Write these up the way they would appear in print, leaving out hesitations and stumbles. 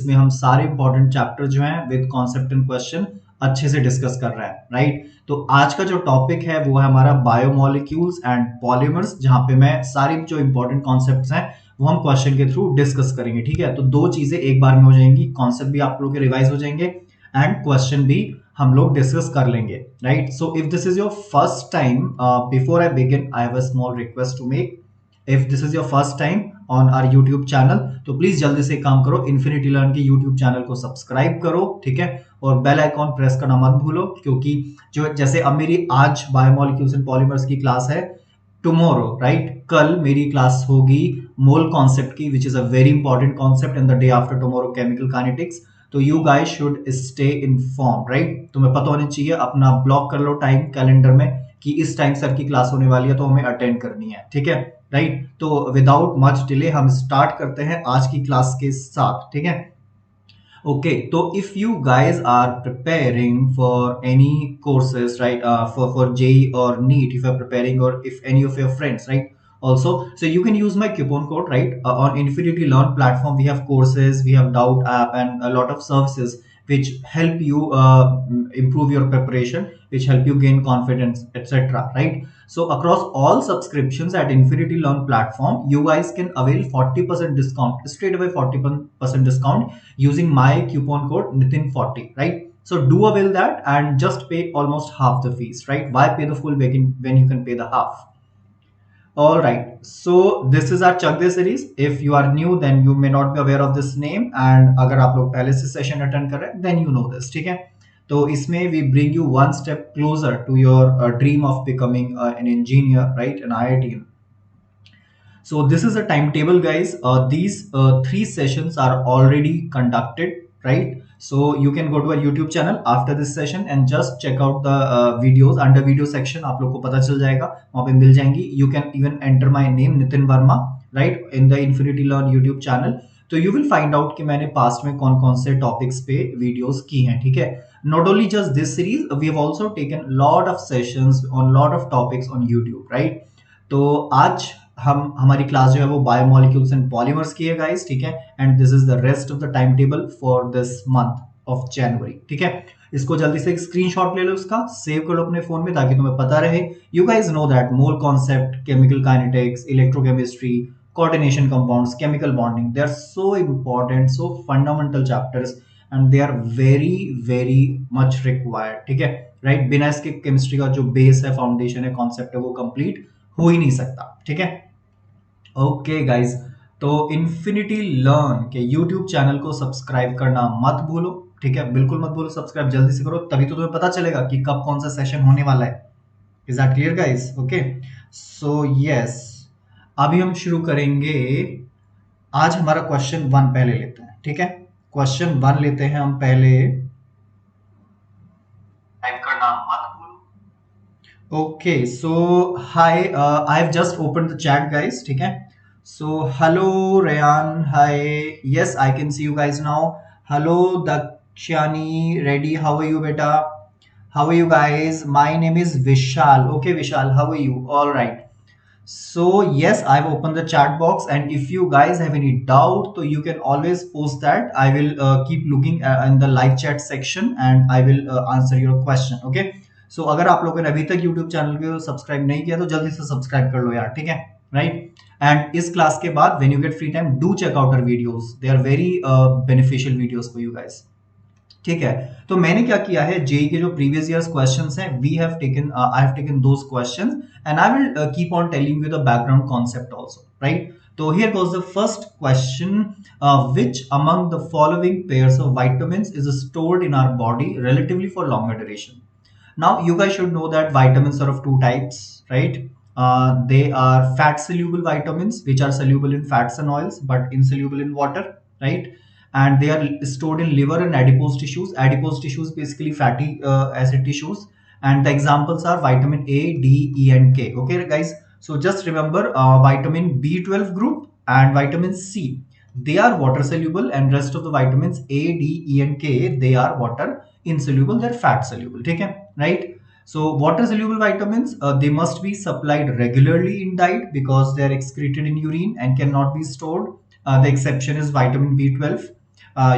इसमें हम सारे इंपॉर्टेंट चैप्टर जो हैं विद कॉन्सेप्ट एंड क्वेश्चन अच्छे से डिस्कस कर रहे हैं, राइट। तो आज का जो टॉपिक है वो है हमारा बायोमोलिक्यूल्स एंड पॉलीमर्स, जहां पे मैं सारी जो इंपॉर्टेंट कॉन्सेप्ट्स हैं वो हम क्वेश्चन के थ्रू डिस्कस करेंगे, ठीक है। तो दो चीजें एक बार में हो जाएंगी, कॉन्सेप्ट भी आप लोग के रिवाइज हो जाएंगे एंड क्वेश्चन भी हम लोग डिस्कस कर लेंगे, right. So if this is your first time, before I begin I have a small request to make. If this is your first time on our YouTube channel, तो please जल्दी से काम करो, इन्फिनिटी लर्न के YouTube channel को subscribe करो, ठीक है। और बेल आइकॉन प्रेस करना मत भूलो, क्योंकि जो जैसे अब मेरी आज बायोमोलिक्यूल्स एंड पॉलीमर्स की क्लास है, टुमारो, राइट, कल मेरी क्लास होगी मोल कॉन्सेप्ट की, which is a very important concept, and the day after tomorrow chemical kinetics. तो you guys should stay inform, right. तुम्हें पता होना चाहिए, अपना ब्लॉक कर लो टाइम कैलेंडर में कि इस टाइम सर की क्लास होने वाली है, तो हमें अटेंड करनी है, ठीक है, राइट। तो विदाउट मच डिले हम स्टार्ट करते हैं आज की क्लास के साथ, ठीक है। Okay, so if you guys are preparing for any courses, right, for JEE or NEET, if you're preparing, or if any of your friends, right, also, so you can use my coupon code, right, on Infinity Learn platform. We have courses, we have Doubt app, and a lot of services which help you improve your preparation, which help you gain confidence, etc., right. So across all subscriptions at Infinity Learn platform, you guys can avail 40% discount, straight away 40% discount using my coupon code Nitin40, right? So do avail that and just pay almost half the fees, right? Why pay the full when you can pay the half? All right. So this is our Chak Day series. If you are new, then you may not be aware of this name. And अगर आप लोग पहले से session attend कर रहे हैं, then you know this, ठीक है। तो इसमें we bring you one step closer to your dream of becoming an engineer, right? An IIT. So this is a timetable, guys. These three sessions are already conducted, right? So you can go to our YouTube channel after this session and just check out the videos. Under video section आप लोग को पता चल जाएगा, वहाँ पे मिल जाएंगी. You can even enter my name Nitin Verma, right, in the Infinity Learn YouTube channel. तो you will find out कि मैंने past में कौन कौन से topics पे videos की हैं, ठीक है। Not only just this series, we have also taken lot of sessions on lot of topics on YouTube, right? तो आज हम हमारी क्लास जो है वो बायोमोलिक्यूल्स एंड पॉलीमर्स की है, गाइस, ठीक है। And this is the rest of the time table for this month of January, ठीक है। इसको जल्दी से एक स्क्रीनशॉट ले लो, उसका सेव कर लो अपने फोन में, ताकि तुम्हें पता रहे। You guys know that mole concept, chemical kinetics, electrochemistry, coordination compounds, chemical bonding, they are so important, so fundamental chapters, and they are very very much required, ठीक है, राइट। बिना इसके केमिस्ट्री का जो बेस है, फाउंडेशन है, concept है, वो कंप्लीट हो ही नहीं सकता, ठीक है। ओके गाइज, तो इन्फिनिटी लर्न के यूट्यूब चैनल को सब्सक्राइब करना मत भूलो, ठीक है, बिल्कुल मत भूलो, सब्सक्राइब जल्दी से करो, तभी तो तुम्हें पता चलेगा कि कब कौन सा सेशन होने वाला है। Is that clear guys? Okay, so yes, अभी हम शुरू करेंगे। आज हमारा क्वेश्चन वन पहले लेते हैं, ठीक है। क्वेश्चन वन लेते हैं हम पहले, टाइप करना मत भूलो। Okay, so hi, I have just open the chat guys, ठीक है। So hello Rayan, hi. Yes, I can see you guys now. Hello Dakshani, ready? How are you, beta? How are you guys? My name is Vishal. Okay, Vishal, how are you? All right. So yes, I've opened the chat box, and if you guys have any doubt, so you can always post that. I will keep looking in the live chat section, and I will answer your question. Okay. So अगर आप लोगों ने अभी तक YouTube channel को subscribe नहीं किया, तो जल्दी से सब्सक्राइब कर लो यार, ठीक है, राइट। एंड इस क्लास के बाद when you get free time, do check out our videos, they are very beneficial videos for you guys, ठीक है। तो मैंने क्या किया है, जेई के जो प्रीवियस ईयर्स क्वेश्चंस हैं, we have taken, I have taken those questions, and I will keep on telling you the background concept also, right. तो here goes the first question, which among the following pairs of vitamins is stored in our body relatively for longer duration. Now, you guys should know that vitamins are of two types, right? They are fat soluble vitamins, which are soluble in fats and oils, but insoluble in water, right? And they are stored in liver and adipose tissues. Adipose tissues basically fatty acid tissues. And the examples are vitamin A, D, E, and K. Okay, guys. So just remember vitamin B12 group and vitamin C. They are water soluble, and rest of the vitamins A, D, E, and K, they are water insoluble, they're fat soluble, ठीक है, right? So water soluble vitamins, they must be supplied regularly in diet because they are excreted in urine and cannot be stored. The exception is vitamin B12.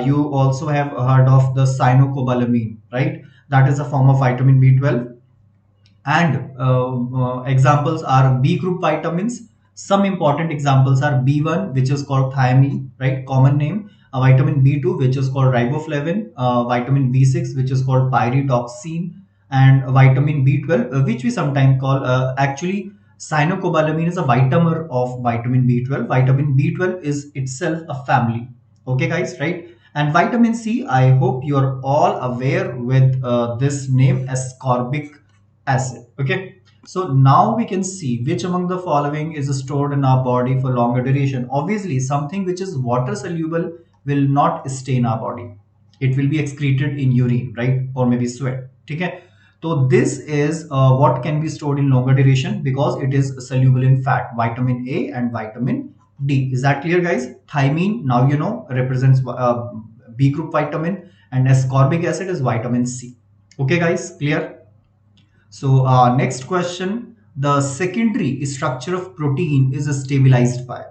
You also have heard of the cyanocobalamin, right? That is a form of vitamin B12. And examples are B group vitamins. Some important examples are B1, which is called thiamine, right? Common name. Vitamin B2, which is called riboflavin. Vitamin B6, which is called pyridoxine. And vitamin B12, which we sometimes call, actually, cyanocobalamin is a vitamer of vitamin B12. Vitamin B12 is itself a family. Okay, guys, right? And vitamin C, I hope you're all aware with this name, ascorbic acid. Okay, so now we can see which among the following is stored in our body for longer duration. Obviously, something which is water soluble will not stay in our body. It will be excreted in urine, right? Or maybe sweat. Okay, so this is what can be stored in longer duration because it is soluble in fat, vitamin A and vitamin D. Is that clear, guys? Thiamine, now you know, represents B group vitamin, and ascorbic acid is vitamin C. Okay, guys, clear? So next question, the secondary structure of protein is stabilized by.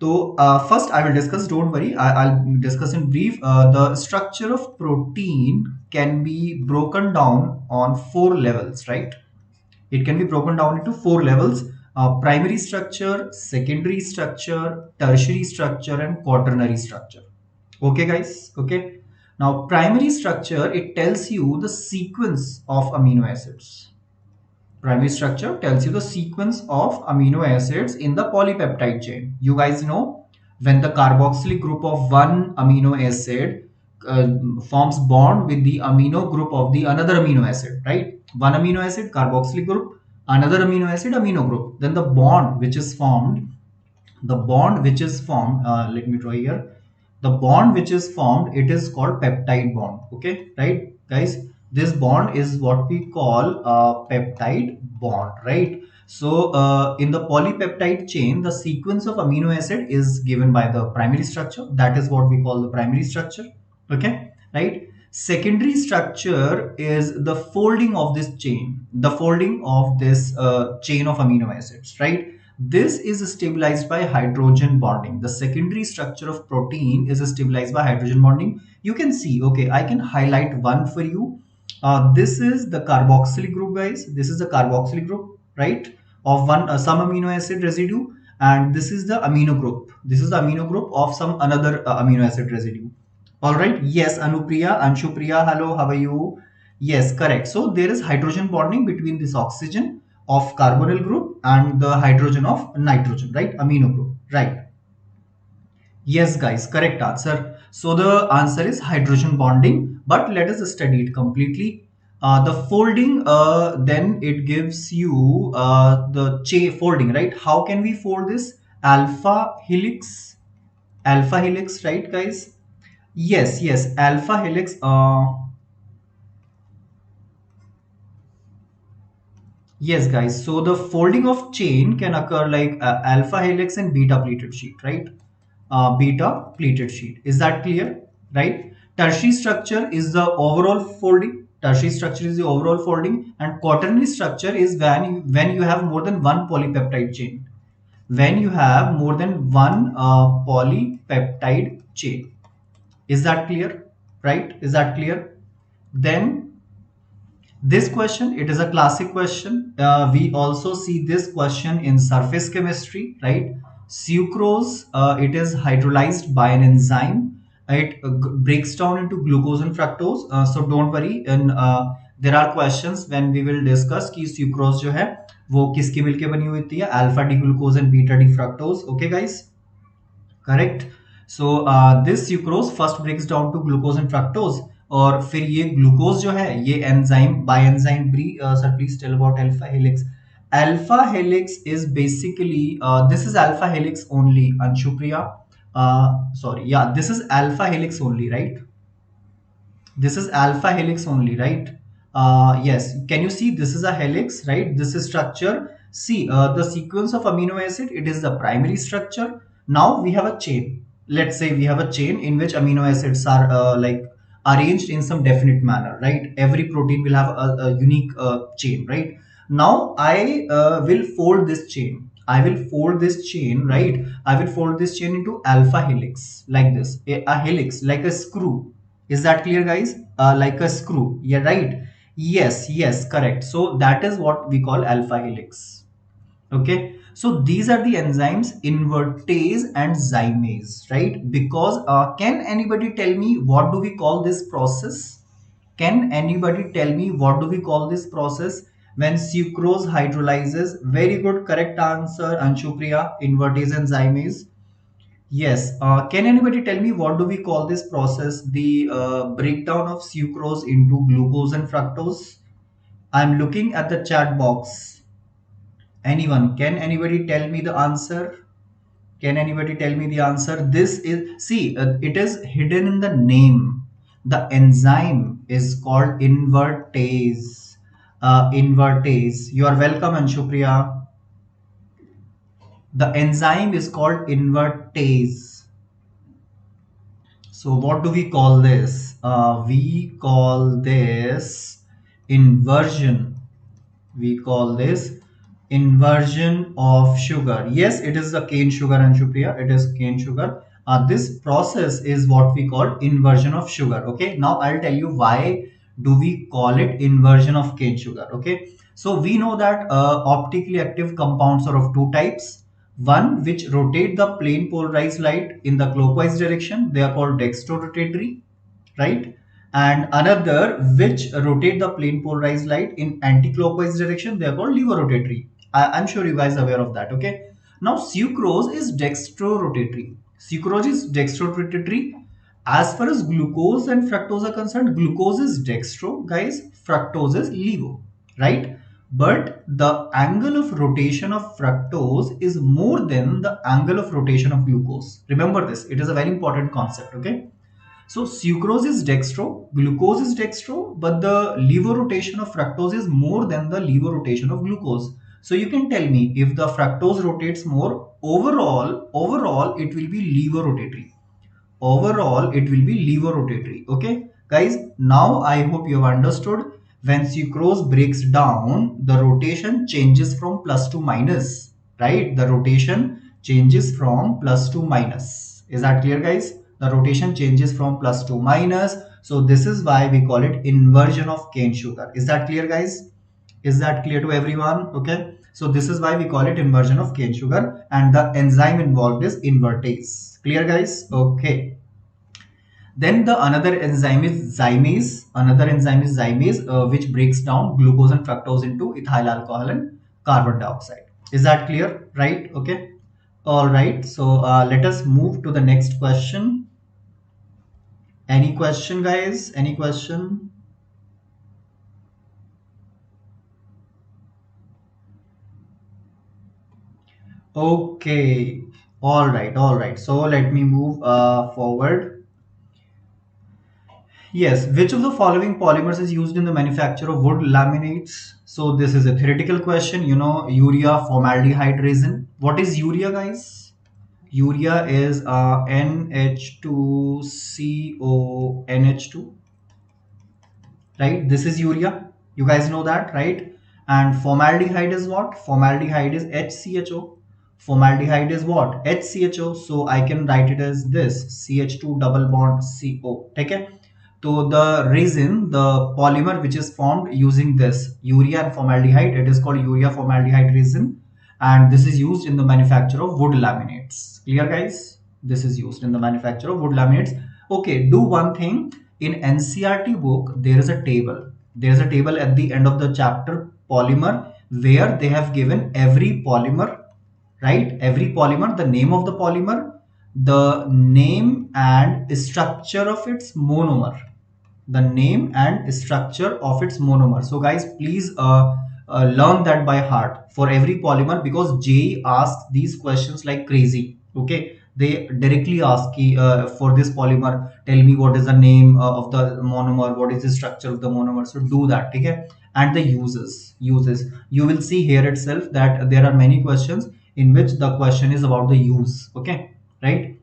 So first I will discuss, don't worry, I'll discuss in brief. The structure of protein can be broken down on four levels, right? It can be broken down into four levels: primary structure, secondary structure, tertiary structure, and quaternary structure. Okay, guys, okay. Now primary structure, it tells you the sequence of amino acids. Primary structure tells you the sequence of amino acids in the polypeptide chain. You guys know, when the carboxylic group of one amino acid forms bond with the amino group of the another amino acid, right? One amino acid, carboxylic group, another amino acid, amino group. Then the bond which is formed, let me draw here. The bond which is formed, it is called peptide bond. Okay, right, guys? This bond is what we call a peptide bond, right? So in the polypeptide chain, the sequence of amino acid is given by the primary structure. That is what we call the primary structure. Okay, right? Secondary structure is the folding of this chain, the folding of this chain of amino acids, right? This is stabilized by hydrogen bonding. The secondary structure of protein is stabilized by hydrogen bonding. You can see, okay, I can highlight one for you. This is the carboxylic group, guys. This is the carboxylic group, right? Of one some amino acid residue, and this is the amino group. This is the amino group of some another amino acid residue. All right. Yes, Anupriya, Anshupriya, hello, how are you? Yes, correct. So there is hydrogen bonding between this oxygen of carbonyl group and the hydrogen of nitrogen, right? Amino group, right? Yes, guys, correct answer. So the answer is hydrogen bonding, but let us study it completely. The folding, then it gives you the folding, right? How can we fold this? Alpha helix, right, guys? Yes, yes, alpha helix. Yes, guys. So the folding of chain can occur like alpha helix and beta pleated sheet, right? Beta pleated sheet. Is that clear? Right? Tertiary structure is the overall folding. Tertiary structure is the overall folding, and quaternary structure is when you have more than one polypeptide chain. When you have more than one polypeptide chain. Is that clear? Right? Is that clear? Then this question, it is a classic question. We also see this question in surface chemistry, right? Sucrose, it is hydrolyzed by an enzyme. It breaks down into glucose and fructose. So don't worry. And there are questions when we will discuss कि sucrose जो है वो किसकी मिलके बनी हुई होती है? Alpha D glucose and beta D fructose. Okay, guys. Correct so this sucrose first breaks down to glucose and fructose और फिर ये ग्लूकोज जो है ये एंजाइम बाय एंजाइम ब्री sir please tell about alpha helix is basically this is alpha helix only Anshupriya sorry yeah this is alpha helix only right this is alpha helix only, right? Yes, can you see this is a helix, right? This is structure. See, the sequence of amino acid, it is the primary structure. Now we have a chain. Let's say we have a chain in which amino acids are like arranged in some definite manner, right? Every protein will have a unique chain, right? Now I will fold this chain. I will fold this chain, right? I will fold this chain into alpha helix like this, a helix like a screw. Is that clear, guys? Like a screw, yeah, right? Yes, yes, correct. So that is what we call alpha helix. Okay, so these are the enzymes invertase and zymase, right? Because can anybody tell me what do we call this process? Can anybody tell me what do we call this process when sucrose hydrolyzes? Very good, correct answer, Anshupriya. Invertase and zymase. Yes. Can anybody tell me what do we call this process? The breakdown of sucrose into glucose and fructose. I'm looking at the chat box. Anyone? Can anybody tell me the answer? Can anybody tell me the answer? This is, see, it is hidden in the name. The enzyme is called invertase. Invertase. You are welcome, Anshupriya. The enzyme is called invertase. So what do we call this? We call this inversion. We call this inversion of sugar. Yes, it is the cane sugar, and Shupriya, it is cane sugar. This process is what we call inversion of sugar. Okay, now I'll tell you why do we call it inversion of cane sugar. Okay, so we know that optically active compounds are of two types. One which rotate the plane polarized light in the clockwise direction, they are called dextrorotatory, right? And another which rotate the plane polarized light in anti-clockwise direction, they are called levorotatory. I'm sure you guys are aware of that. Okay, now sucrose is dextrorotatory. Sucrose is dextrorotatory. As far as glucose and fructose are concerned, glucose is dextro, guys, fructose is levo, right? But the angle of rotation of fructose is more than the angle of rotation of glucose. Remember this, it is a very important concept. Okay, so sucrose is dextro, glucose is dextro, but the lever rotation of fructose is more than the lever rotation of glucose. So you can tell me if the fructose rotates more, overall it will be lever rotatory. Overall it will be lever rotatory. Okay, guys, now I hope you have understood. When sucrose breaks down, the rotation changes from plus to minus, right? The rotation changes from plus to minus. Is that clear, guys? The rotation changes from plus to minus. So this is why we call it inversion of cane sugar. Is that clear, guys? Is that clear to everyone? Okay, so this is why we call it inversion of cane sugar, and the enzyme involved is invertase. Clear, guys? Okay. Then the another enzyme is zymase. Another enzyme is zymase, which breaks down glucose and fructose into ethyl alcohol and carbon dioxide. Is that clear? Right? Okay. All right. So let us move to the next question. Any question, guys? Any question? Okay. All right. All right. So let me move forward. Yes, which of the following polymers is used in the manufacture of wood laminates? So this is a theoretical question. You know, urea formaldehyde resin. What is urea, guys? Urea is NH2CO NH2, right? This is urea. You guys know that, right? And formaldehyde is what? Formaldehyde is HCHO. Formaldehyde is what? HCHO. So I can write it as this, CH2 double bond CO. Okay. So the resin, the polymer which is formed using this urea and formaldehyde, it is called urea formaldehyde resin, and this is used in the manufacture of wood laminates. Clear, guys? This is used in the manufacture of wood laminates. Okay, do one thing. In NCRT book, there is a table. There is a table at the end of the chapter polymer where they have given every polymer, right? Every polymer, the name of the polymer, the name and structure of its monomer, the name and structure of its monomer. So guys, please learn that by heart for every polymer, because JEE asks these questions like crazy. Okay, they directly ask for this polymer, tell me what is the name of the monomer, what is the structure of the monomer. So do that. Okay, and the uses you will see here itself that there are many questions in which the question is about the use. Okay, right?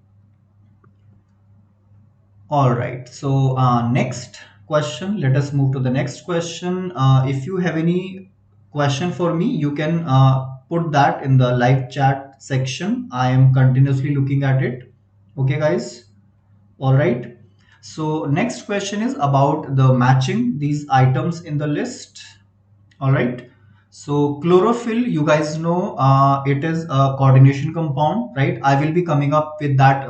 All right. So next question. Let us move to the next question. If you have any question for me, you can put that in the live chat section. I am continuously looking at it. Okay, guys. All right. So next question is about the matching these items in the list. All right. So chlorophyll, you guys know, it is a coordination compound, right? I will be coming up with that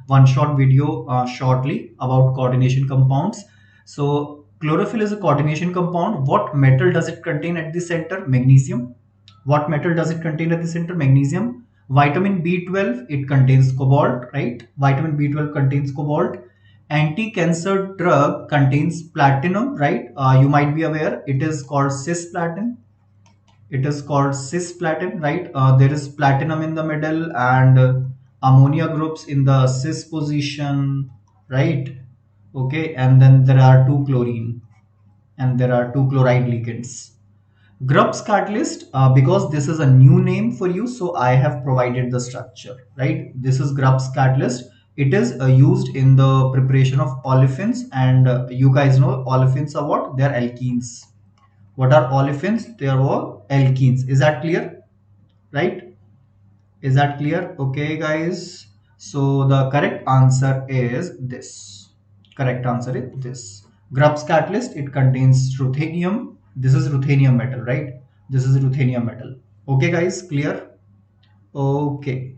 one short video shortly about coordination compounds. So chlorophyll is a coordination compound. What metal does it contain at the center? Magnesium. What metal does it contain at the center? Magnesium. Vitamin B12, it contains cobalt, right? Vitamin B12 contains cobalt. Anti-cancer drug contains platinum, right? You might be aware it is called cisplatin. It is called cisplatin, right? There is platinum in the middle and ammonia groups in the cis position, right? Okay, and then there are two chlorine and there are two chloride ligands. Grubbs catalyst, because this is a new name for you, so I have provided the structure, right? This is Grubbs catalyst. It is used in the preparation of olefins, and you guys know olefins are what? They are alkenes. What are olefins? They are all alkenes. Is that clear? Right? Is that clear? Okay, guys. So the correct answer is this. Correct answer is this. Grubbs catalyst, it contains ruthenium. This is ruthenium metal, right? This is ruthenium metal. Okay, guys, clear? Okay.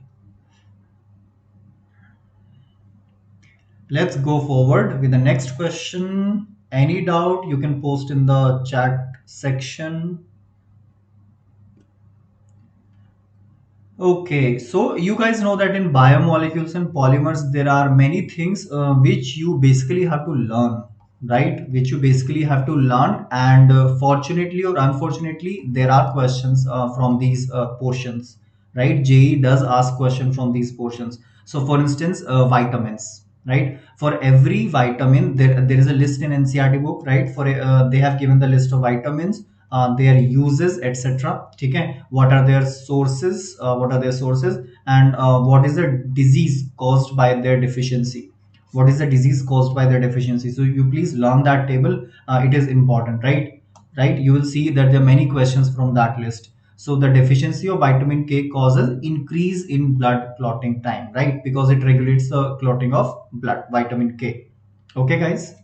Let's go forward with the next question. Any doubt you can post in the chat section. Okay, so you guys know that in biomolecules and polymers, there are many things which you basically have to learn, right? Which you basically have to learn, and fortunately or unfortunately, there are questions from these portions, right? JE does ask question from these portions. So, for instance, vitamins, right? For every vitamin, there is a list in NCERT book, right? For they have given the list of vitamins, their uses, etc. Okay, what are their sources, and what is the disease caused by their deficiency? What is the disease caused by their deficiency? So you please learn that table. It is important, right? You will see that there are many questions from that list. So the deficiency of vitamin K causes increase in blood clotting time, right? Because it regulates the clotting of blood, vitamin K. Okay, guys.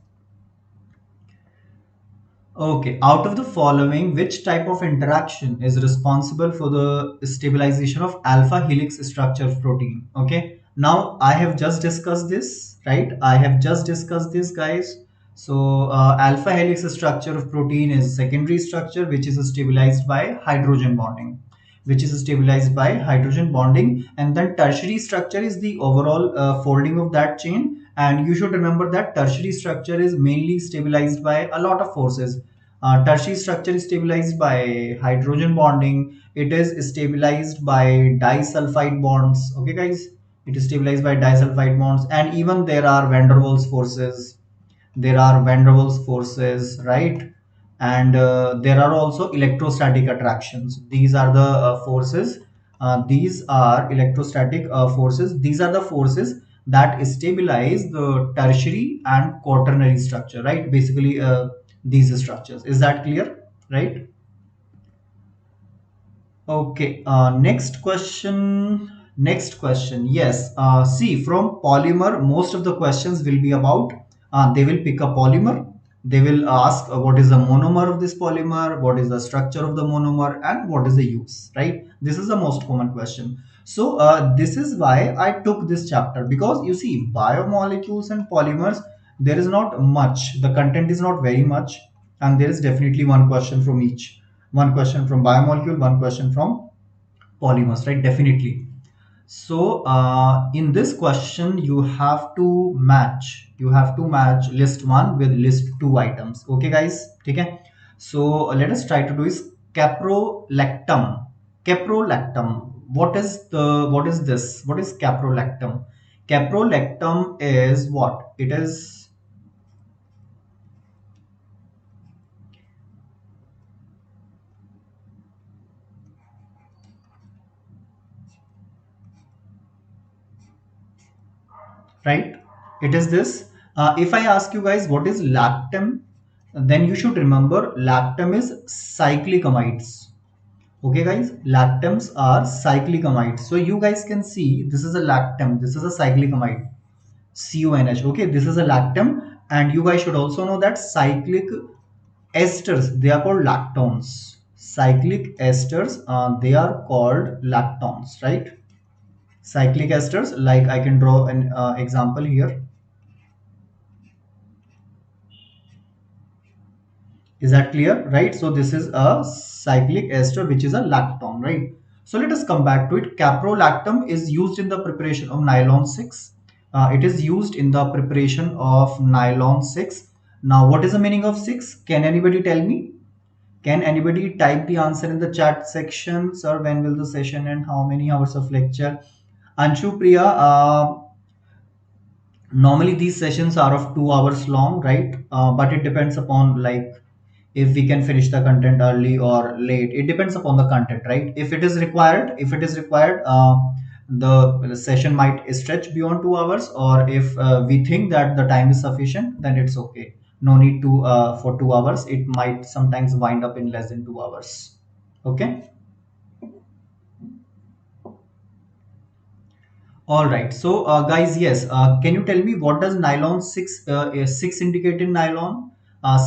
Okay, out of the following, which type of interaction is responsible for the stabilization of alpha helix structure of protein? Okay, now I have just discussed this, right? I have just discussed this, guys. So, alpha helix structure of protein is secondary structure which is stabilized by hydrogen bonding, and then tertiary structure is the overall folding of that chain. And you should remember that tertiary structure is mainly stabilized by a lot of forces. Tertiary structure is stabilized by hydrogen bonding. It is stabilized by disulfide bonds. Okay, guys, it is stabilized by disulfide bonds, and even there are van der Waals forces. Right? And there are also electrostatic attractions. These are the forces. These are electrostatic forces. These are the forces that stabilize the tertiary and quaternary structure, right? Basically, these structures. Is that clear? Right? Okay, next question. Next question. Yes. See, from polymer, most of the questions will be about, they will pick a polymer. They will ask what is the monomer of this polymer, what is the structure of the monomer, and what is the use, right? This is the most common question. So, this is why I took this chapter, because you see, biomolecules and polymers, there is not much. The content is not very much, and there is definitely one question from each. One question from biomolecule, one question from polymers, right? Definitely. So in this question, you have to match list 1 with list 2 items. Okay, guys. Okay. So let us try to do is caprolactam. Caprolactam. What is this? What is caprolactam? Caprolactam is what? It is, right? It is this. If I ask you guys what is lactam, then you should remember lactam is cyclic amides. Okay guys, lactams are cyclic amides. So you guys can see this is a lactam, this is a cyclic amide, CONH. Okay, this is a lactam, and you guys should also know that cyclic esters, they are called lactones. Cyclic esters, they are called lactones, right? Cyclic esters, like I can draw an example here. Is that clear, right? So this is a cyclic ester, which is a lactone, right? So let us come back to it. Caprolactam is used in the preparation of nylon 6. It is used in the preparation of nylon 6. Now, what is the meaning of 6? Can anybody tell me? Can anybody type the answer in the chat section? Sir, when will the session end? How many hours of lecture? Anshu Priya, normally these sessions are of 2 hours long, right? But it depends upon, like, if we can finish the content early or late. It depends upon the content, right? If it is required, the session might stretch beyond 2 hours, or if we think that the time is sufficient, then it's okay. No need to for 2 hours. It might sometimes wind up in less than 2 hours. Okay. All right. So, guys, yes. Can you tell me what does nylon six indicate in nylon?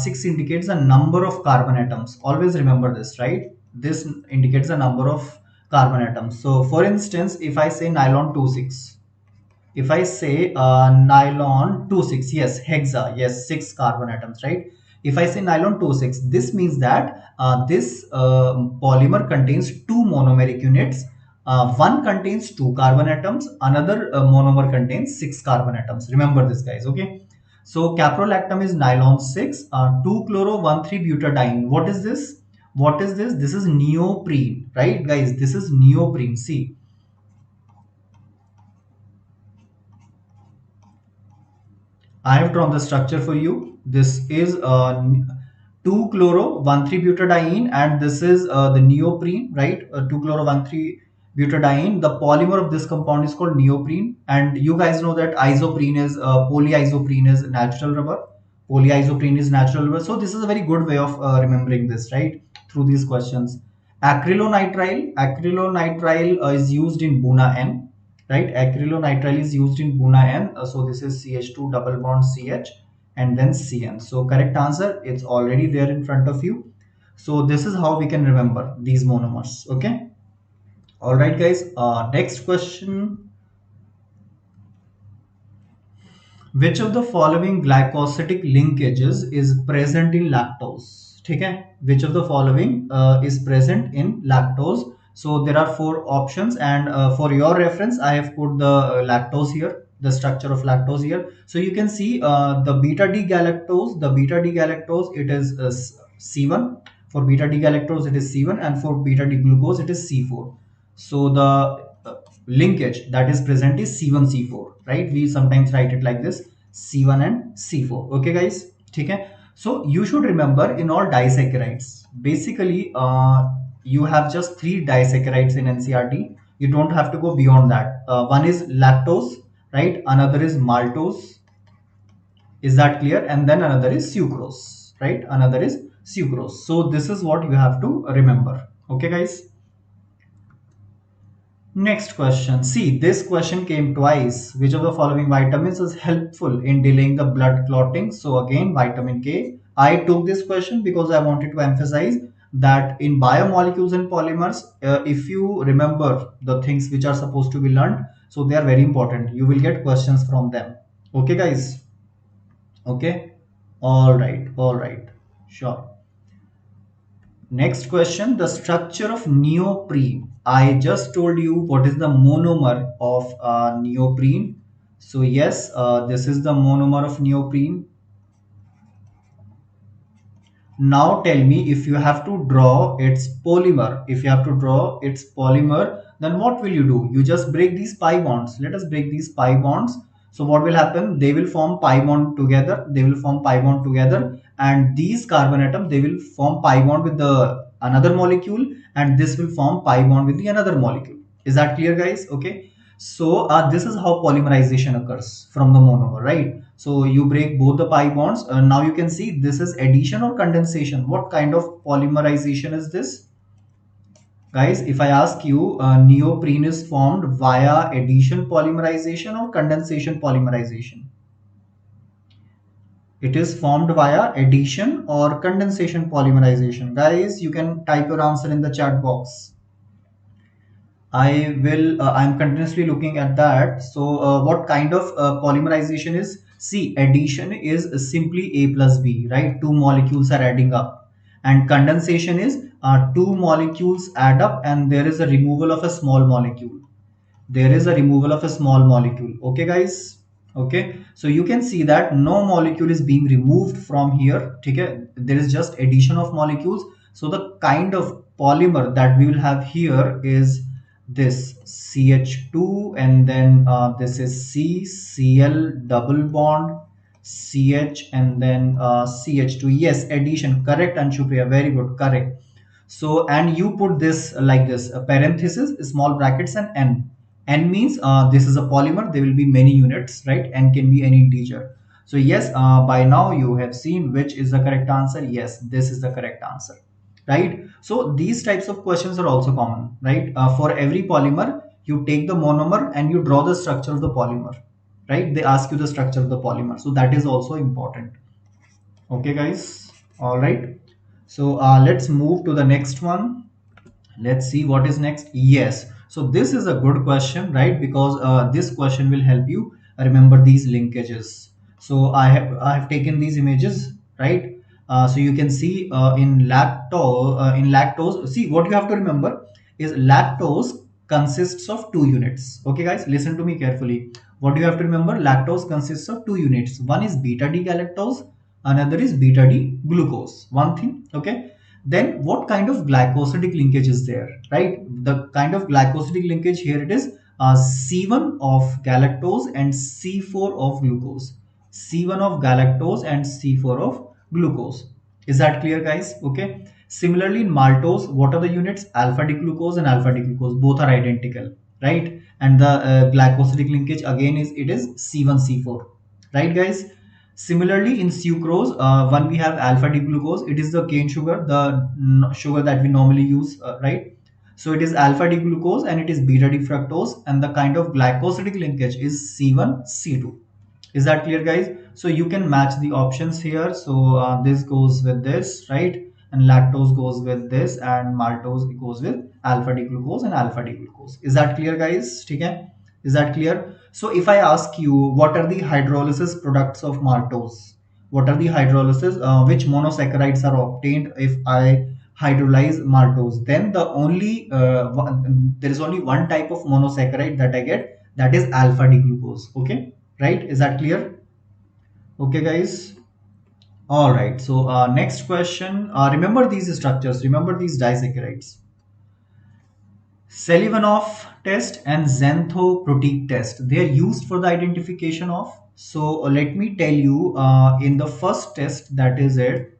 Six indicates a number of carbon atoms. Always remember this, right? This indicates a number of carbon atoms. So, for instance, if I say nylon 26, if I say nylon 26, yes, hexa, yes, six carbon atoms, right? If I say nylon 26, this means that this polymer contains two monomeric units. One contains two carbon atoms, another monomer contains six carbon atoms. Remember this, guys, okay? So caprolactam is nylon 6, 2-chloro-1,3-butadiene. What is this? What is this? This is neoprene, right, guys? This is neoprene. See, I have drawn the structure for you. This is 2-chloro-1,3-butadiene, and this is the neoprene, right? 2-chloro-1,3-butadiene. The polymer of this compound is called neoprene, and you guys know that isoprene is polyisoprene is natural rubber. Polyisoprene is natural rubber. So this is a very good way of remembering this, right? Through these questions. Acrylonitrile is used in Buna N, right? Acrylonitrile is used in Buna N. So this is CH2 double bond CH and then CN. So correct answer, it's already there in front of you. So this is how we can remember these monomers. Okay. All right, guys. Next question. Which of the following glycosidic linkages is present in lactose? ठीक है? Which of the following is present in lactose? So there are four options, and for your reference, I have put the lactose here, the structure of lactose here. So you can see the beta D galactose. The beta D galactose, it is C1. For beta D galactose, it is C1, and for beta D glucose, it is C4. So the linkage that is present is C1 C4, right? We sometimes write it like this, C1 and C4. Okay, guys. Okay. So you should remember, in all disaccharides, basically you have just three disaccharides in NCRT. You don't have to go beyond that. One is lactose, right? Another is maltose. Is that clear? And then another is sucrose, right? Another is sucrose. So this is what you have to remember. Okay, guys. Next question. See, this question came twice. Which of the following vitamins is helpful in delaying the blood clotting? So again, vitamin K. I took this question because I wanted to emphasize that in biomolecules and polymers, if you remember the things which are supposed to be learned, so they are very important. You will get questions from them. Okay, guys. Okay. All right. All right. Sure. Next question, the structure of neoprene. I just told you what is the monomer of neoprene. So yes, this is the monomer of neoprene. Now tell me, if you have to draw its polymer, then what will you do? You just break these pi bonds. Let us break these pi bonds. So what will happen? They will form pi bond together. And these carbon atoms, they will form pi bond with the another molecule, and this will form pi bond with the another molecule. Is that clear, guys? Okay. So this is how polymerization occurs from the monomer, right? So you break both the pi bonds. Now you can see this is addition or condensation. What kind of polymerization is this? Guys, if I ask you, neoprene is formed via addition polymerization or condensation polymerization? It is formed via addition or condensation polymerization. Guys, you can type your answer in the chat box. I'm continuously looking at that. So, what kind of polymerization is? See, addition is simply A plus B, right? Two molecules are adding up. And condensation is two molecules add up and there is a removal of a small molecule. There is a removal of a small molecule. Okay, guys. Okay, so you can see that no molecule is being removed from here. Okay, there is just addition of molecules. So the kind of polymer that we will have here is this CH2, and then this is Cl double bond CH, and then CH2. Yes, addition. Correct, Anshupriya. Very good. Correct. So, and you put this like this, a parenthesis, small brackets, and N. N means this is a polymer. There will be many units, right? N can be any integer. So yes, by now you have seen which is the correct answer. Yes, this is the correct answer, right? So these types of questions are also common, right? For every polymer, you take the monomer and you draw the structure of the polymer, right? They ask you the structure of the polymer. So that is also important. Okay, guys. All right. So let's move to the next one. Let's see what is next. Yes, so this is a good question, right? Because this question will help you remember these linkages. So I have taken these images, right? So you can see in lactose, see, what you have to remember is lactose consists of two units. Okay, guys, listen to me carefully. What do you have to remember? Lactose consists of two units. One is beta D galactose, another is beta D glucose. One thing, okay. Then what kind of glycosidic linkage is there, right? The kind of glycosidic linkage here, it is C1 of galactose and C4 of glucose. C1 of galactose and C4 of glucose. Is that clear, guys? Okay. Similarly, in maltose, what are the units? Alpha D glucose and alpha D glucose. Both are identical, right? And the glycosidic linkage again is C1 C4, right, guys? Similarly, in sucrose, when we have alpha D glucose, it is the cane sugar, the sugar that we normally use, right? So it is alpha D glucose and it is beta D fructose, and the kind of glycosidic linkage is C1 C2. Is that clear, guys? So you can match the options here. So this goes with this, right? And lactose goes with this, and maltose goes with alpha D glucose and alpha D glucose. Is that clear, guys? Okay? Is that clear? So if I ask you, what are the hydrolysis products of maltose? What are the hydrolysis? Which monosaccharides are obtained if I hydrolyze maltose? Then there is only one type of monosaccharide that I get, that is alpha D glucose. Okay, right? Is that clear? Okay, guys. All right. So next question. Remember these structures. Remember these disaccharides. Selivanov test and Xanthoprotic test. They are used for the identification of. So let me tell you, in the first test, that is it,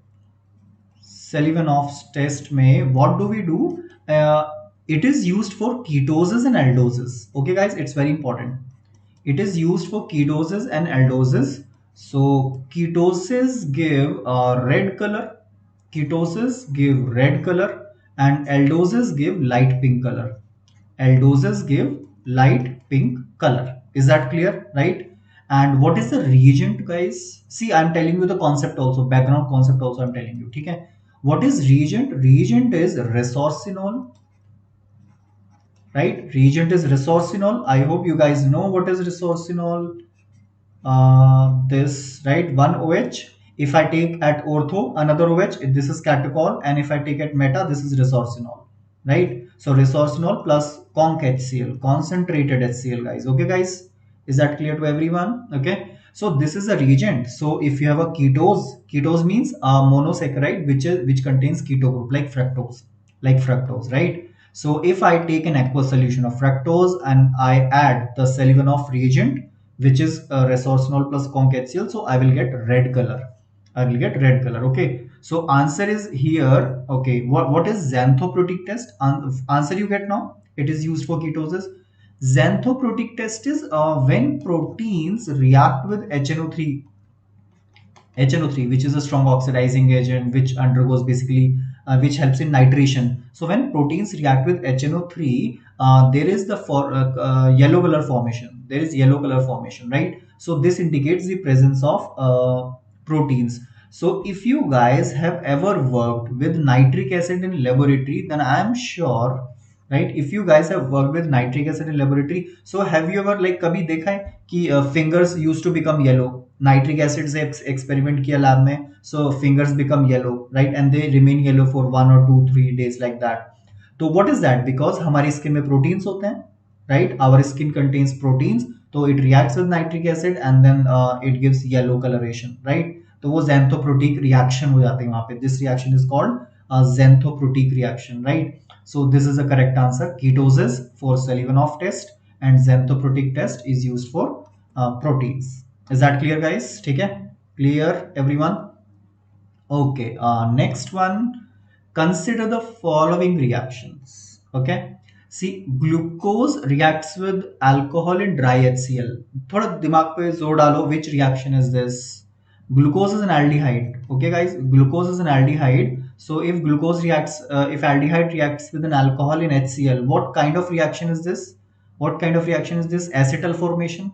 Selivanov's test में what do we do? It is used for ketoses and aldoses. Okay, guys, it's very important. It is used for ketoses and aldoses. So ketoses give a red color, ketoses give red color, and aldoses give light pink color. Aldoses give light pink color. Is that clear, right? And what is the reagent, guys? See, I'm telling you the concept also, background concept also I'm telling you. Okay? What is reagent? Reagent is resorcinol, right? Reagent is resorcinol. I hope you guys know what is resorcinol. This, right, one OH. If I take at ortho another OH, this is catechol, and if I take at meta, this is resorcinol, right? So resorcinol plus conc HCl, concentrated HCl, guys. Okay, guys, is that clear to everyone? Okay, so this is a reagent. So if you have a ketose means a monosaccharide which contains keto group, like fructose, right? So if I take an aqueous solution of fructose and I add the Selivanov reagent, which is resorcinol plus conc HCl, so I will get red color. I will get red color. Okay, so answer is here. Okay, what is Xanthoprotic test? Answer you get now. It is used for ketosis. Xanthoprotic test is when proteins react with HNO3, which is a strong oxidizing agent, which undergoes basically which helps in nitration. So when proteins react with HNO3, there is the yellow color formation. There is yellow color formation, right? So this indicates the presence of proteins. So if you guys have ever worked with nitric acid in laboratory, then I am sure, right? If you guys have worked with nitric acid in laboratory, so have you ever like कभी देखा है कि fingers used to become yellow? Nitric acid से experiment किया lab में, so fingers become yellow, right? And they remain yellow for 1 or 2 3 days like that. तो what is that? Because हमारी skin में proteins होते हैं, right? Our skin contains proteins, so it reacts with nitric acid and then it gives yellow coloration, right? तो वो xanthoprotic reaction हो जाते हैं वहां पे. This reaction is called xanthoprotic reaction, right? So this is the correct answer. Ketosis for Selivanov test and xanthoprotic test is used for proteins. Is that clear, guys? ठीक है? Clear, everyone? Okay. Next one. Consider the following reactions. Okay. See, glucose reacts with alcohol in dry HCl. थोड़ा दिमाग पे जोर डालो. Which reaction is this? Glucose is an aldehyde. Okay, guys. Glucose is an aldehyde. So if glucose reacts, if aldehyde reacts with an alcohol in HCl, what kind of reaction is this? What kind of reaction is this? Acetal formation.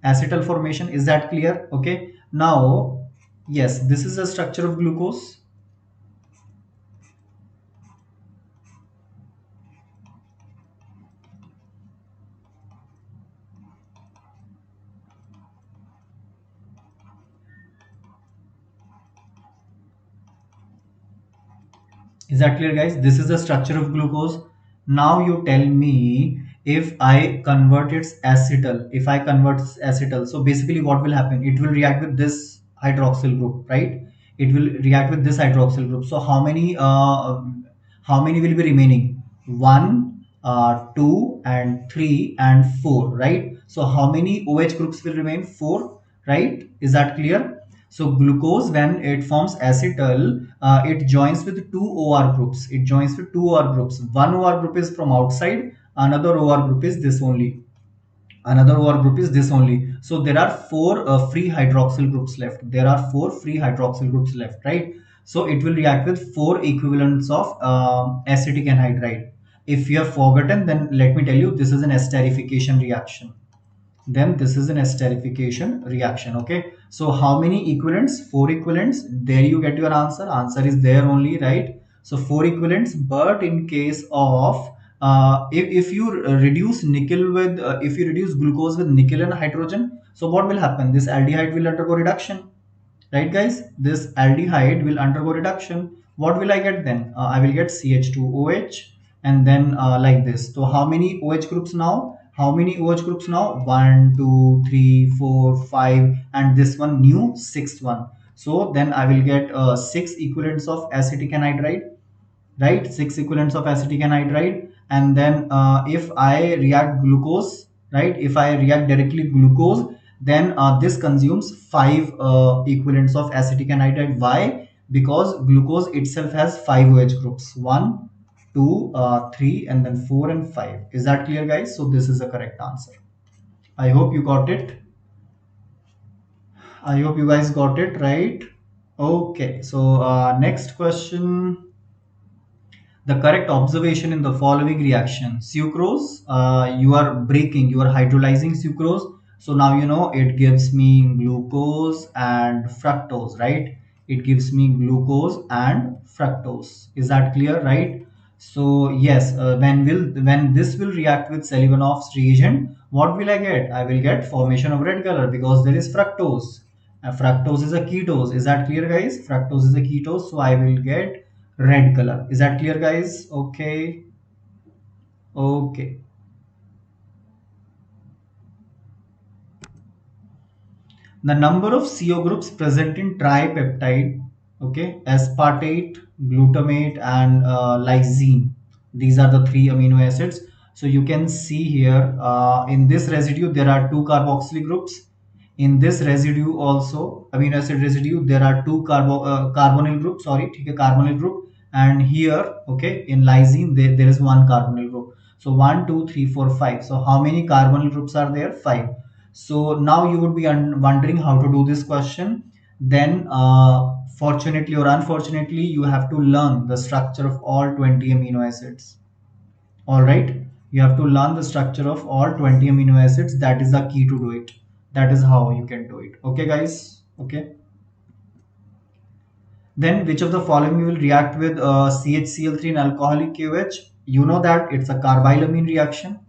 Acetal formation. Is that clear? Okay. Now, yes, this is the structure of glucose. Is that clear, guys? This is the structure of glucose. Now you tell me, if I convert its acetal, if I convert its acetal, so basically what will happen? It will react with this hydroxyl group, right? It will react with this hydroxyl group. So how many will be remaining? 1, 2, and 3, and 4, right? So how many OH groups will remain? 4, right? Is that clear? So glucose, when it forms acetal, it joins with two OR groups. It joins with two OR groups. One OR group is from outside, another OR group is this only. Another OR group is this only. So there are four free hydroxyl groups left. There are four free hydroxyl groups left, right? So it will react with four equivalents of acetic anhydride. If you have forgotten, then let me tell you, this is an esterification reaction. Then this is an esterification reaction. Okay, so how many equivalents? Four equivalents. There you get your answer. Answer is there only, right? So four equivalents. But in case of if you reduce nickel with if you reduce glucose with nickel and hydrogen, so what will happen? This aldehyde will undergo reduction, right, guys? This aldehyde will undergo reduction. What will I get then? I will get CH2OH, and then like this. So how many OH groups now? How many OH groups now? 1, 2, 3, 4, 5, and this one new sixth one. So then I will get 6 equivalents of acetic anhydride, right? 6 equivalents of acetic anhydride. And then if I react glucose, right? If I react directly glucose, then this consumes 5 equivalents of acetic anhydride. Why? Because glucose itself has 5 OH groups. 1, 2, 3, and then 4 and 5. Is that clear, guys? So this is the correct answer. I hope you got it. I hope you guys got it, right? Okay, so next question. The correct observation in the following reaction: sucrose, you are breaking, you are hydrolyzing sucrose. So now you know it gives me glucose and fructose, right? It gives me glucose and fructose. Is that clear, right? So yes, when this will react with Selivanov's reagent, what will I get? I will get formation of red color because there is fructose. Fructose is a ketose. Is that clear, guys? Fructose is a ketose, so I will get red color. Is that clear, guys? Okay. Okay. The number of CO groups present in tripeptide, okay, aspartate, glutamate, and lysine. These are the three amino acids. So you can see here in this residue there are two carboxyl groups. In this residue also, amino acid residue, there are two carbonyl groups. Sorry, ठीक है, carbonyl group. And here, okay, in lysine there is one carbonyl group. So 1, 2, 3, 4, 5. So how many carbonyl groups are there? 5. So now you would be wondering how to do this question. Then fortunately or unfortunately, you have to learn the structure of all 20 amino acids. All right, you have to learn the structure of all 20 amino acids. That is the key to do it. That is how you can do it. Okay, guys. Okay. Then which of the following will react with CHCl3 and alcoholic KOH? You know that it's a carbylamine reaction.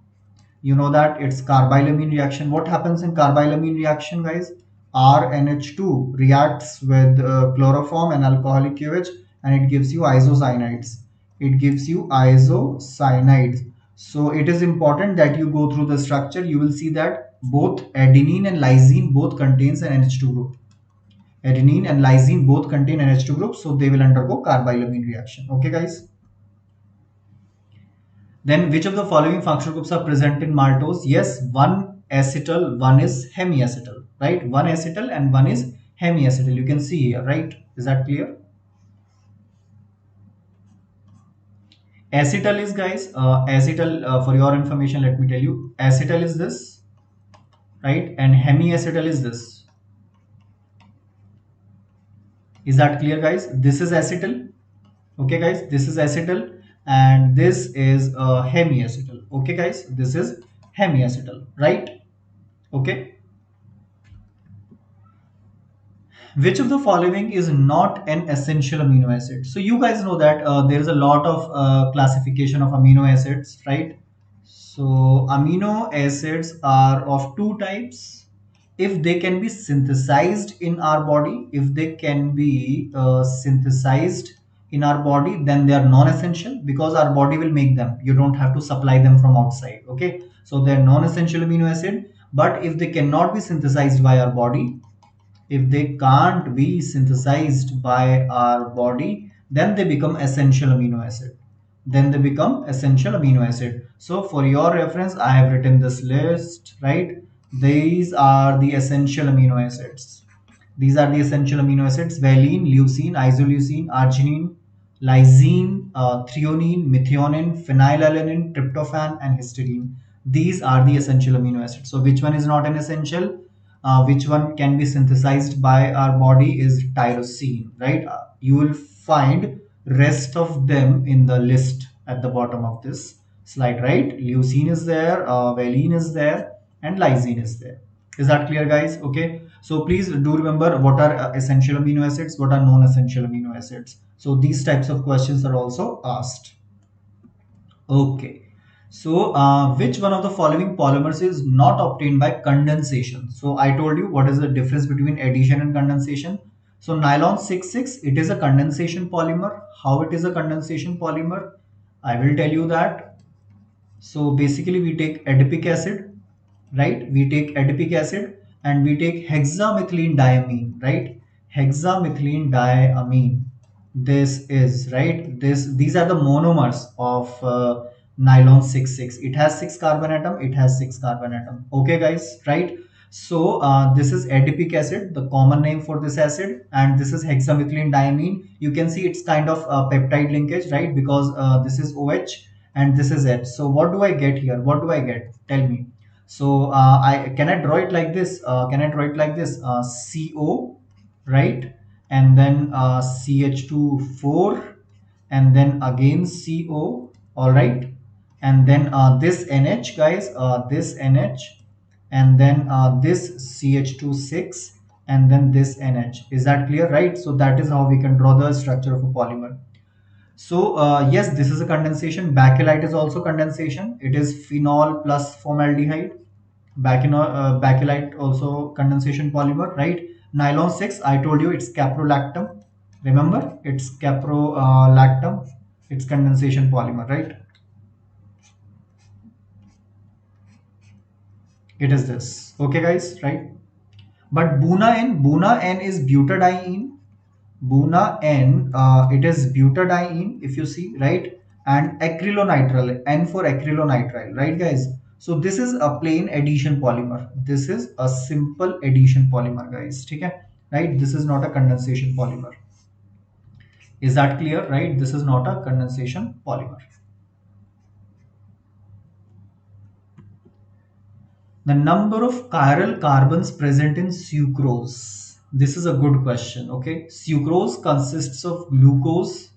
You know that it's carbylamine reaction. What happens in carbylamine reaction, guys? RNH2 reacts with chloroform and alcoholic KOH, and it gives you isocyanides. It gives you isocyanides. So it is important that you go through the structure. You will see that both adenine and lysine both contains an NH2 group. Adenine and lysine both contain NH2 group, so they will undergo carbylamine reaction. Okay, guys. Then which of the following functional groups are present in maltose? Yes, one acetal, one is hemiacetal, right? One acetal and one is hemiacetal. You can see here, right? Is that clear? Acetal is, guys, acetal, for your information, let me tell you, acetal is this, right? And hemiacetal is this. Is that clear, guys? This is acetal. Okay, guys, this is acetal and this is hemiacetal. Okay, guys, this is hemiacetal, right? Okay. Which of the following is not an essential amino acid? So you guys know that there is a lot of classification of amino acids, right? So amino acids are of two types. If they can be synthesized in our body, if they can be synthesized in our body, then they are non-essential because our body will make them. You don't have to supply them from outside. Okay, so they are non-essential amino acid. But if they cannot be synthesized by our body, if they can't be synthesized by our body, then they become essential amino acid. Then they become essential amino acid. So for your reference, I have written this list, right? These are the essential amino acids. These are the essential amino acids: valine, leucine, isoleucine, arginine, lysine, threonine, methionine, phenylalanine, tryptophan, and histidine. These are the essential amino acids. So which one is not an essential? Which one can be synthesized by our body is tyrosine, right? You will find rest of them in the list at the bottom of this slide, right? Leucine is there, valine is there, and lysine is there. Is that clear, guys? Okay, so please do remember what are essential amino acids, what are non-essential amino acids. So these types of questions are also asked. Okay, so which one of the following polymers is not obtained by condensation? So I told you what is the difference between addition and condensation. So nylon 66, it is a condensation polymer. How it is a condensation polymer? I will tell you that. So basically we take adipic acid, right? We take adipic acid and we take hexamethylene diamine, right? Hexamethylene diamine. This is right. These are the monomers of nylon 66. It has 6 carbon atom. It has 6 carbon atom. Okay, guys, right? So this is adipic acid, the common name for this acid, and this is hexamethylene diamine. You can see it's kind of a peptide linkage, right? Because this is OH and this is H. So what do I get here? What do I get? Tell me. So I can I draw it like this? Can I draw it like this? CO, right? And then CH2 4, and then again CO. All right. And then this NH, guys, this NH, and then this CH2 6, and then this NH. Is that clear, right? So that is how we can draw the structure of a polymer. So yes, this is a condensation. Bakelite is also condensation. It is phenol plus formaldehyde. Bakelite also condensation polymer, right? Nylon 6, I told you it's caprolactam. Remember, it's caprolactam. It's condensation polymer, right? It is this. Okay, guys, right? But Buna N is butadiene. Buna N, it is butadiene, if you see, right? And acrylonitrile, N for acrylonitrile, right, guys? So this is a plain addition polymer. This is a simple addition polymer, guys. Okay, right? This is not a condensation polymer. Is that clear, right? This is not a condensation polymer. The number of chiral carbons present in sucrose. This is a good question. Okay, sucrose consists of glucose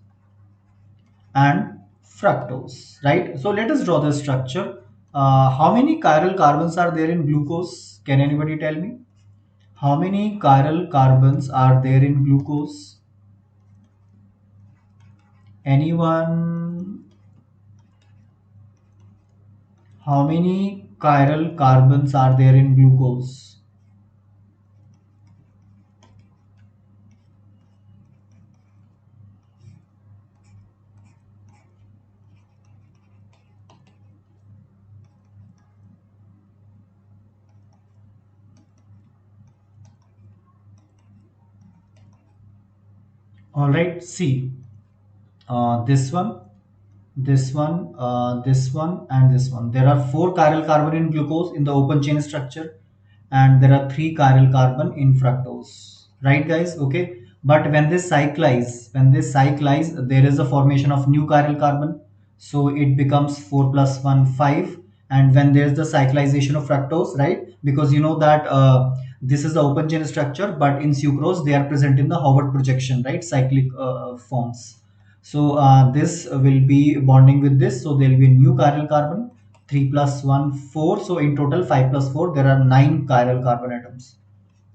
and fructose, right? So let us draw the structure. How many chiral carbons are there in glucose? Can anybody tell me? How many chiral carbons are there in glucose? Anyone? How many chiral carbons are there in glucose? All right, see, this one, this one, and this one. There are four chiral carbon in glucose in the open chain structure, and there are three chiral carbon in fructose. Right, guys? Okay. But when they cyclize, there is a formation of new chiral carbon. So it becomes 4 plus 1, 5. And when there's the cyclization of fructose, right? Because you know that this is the open chain structure, but in sucrose, they are present in the Howard projection, right? Cyclic forms. So this will be bonding with this. So there will be a new chiral carbon, 3 plus 1, 4. So in total 5 plus 4, there are 9 chiral carbon atoms.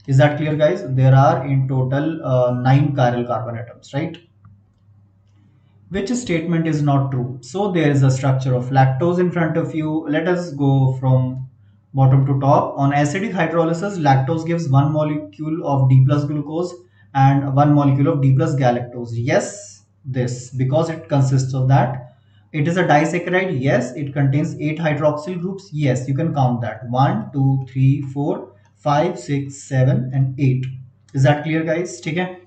Is that clear, guys? There are in total 9 chiral carbon atoms, right? Which statement is not true? So there is a structure of lactose in front of you. Let us go from bottom to top. On acidic hydrolysis, lactose gives one molecule of D plus glucose and one molecule of D plus galactose. Yes, this, because it consists of that. It is a disaccharide. Yes, it contains 8 hydroxyl groups. Yes, you can count that. 1, 2, 3, 4, 5, 6, 7, and 8. Is that clear, guys? Okay.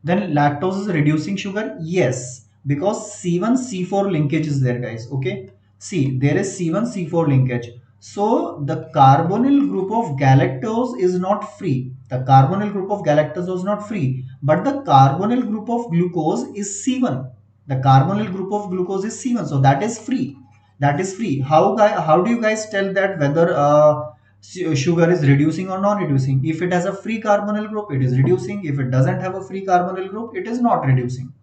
Then lactose is reducing sugar. Yes, because C1 C4 linkage is there, guys. Okay. See, there is C1 C4 linkage. So the carbonyl group of galactose is not free. The carbonyl group of galactose was not free, but the carbonyl group of glucose is C1. The carbonyl group of glucose is C1, so that is free. That is free. How do you guys tell that whether sugar is reducing or non-reducing? If it has a free carbonyl group, it is reducing. If it doesn't have a free carbonyl group, it is not reducing.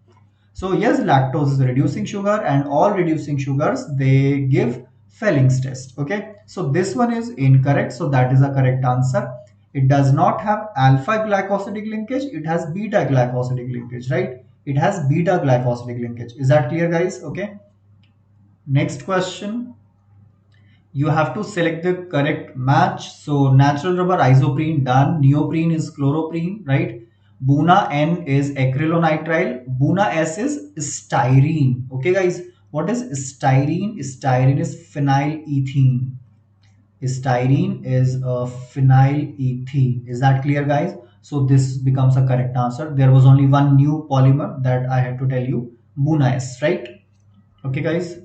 So yes, lactose is reducing sugar, and all reducing sugars, they give Felling's test. Okay, so this one is incorrect. So that is a correct answer. It does not have alpha glycosidic linkage. It has beta glycosidic linkage, right? It has beta glycosidic linkage. Is that clear, guys? Okay. Next question. You have to select the correct match. So natural rubber isoprene done. Neoprene is chloroprene, right? Buna N is acrylonitrile. Buna S is styrene. Okay, guys. What is styrene? Styrene is phenylethene. Styrene is a phenylethene. Is that clear, guys? So this becomes a correct answer. There was only one new polymer that I had to tell you. Buna S, right? Okay, guys.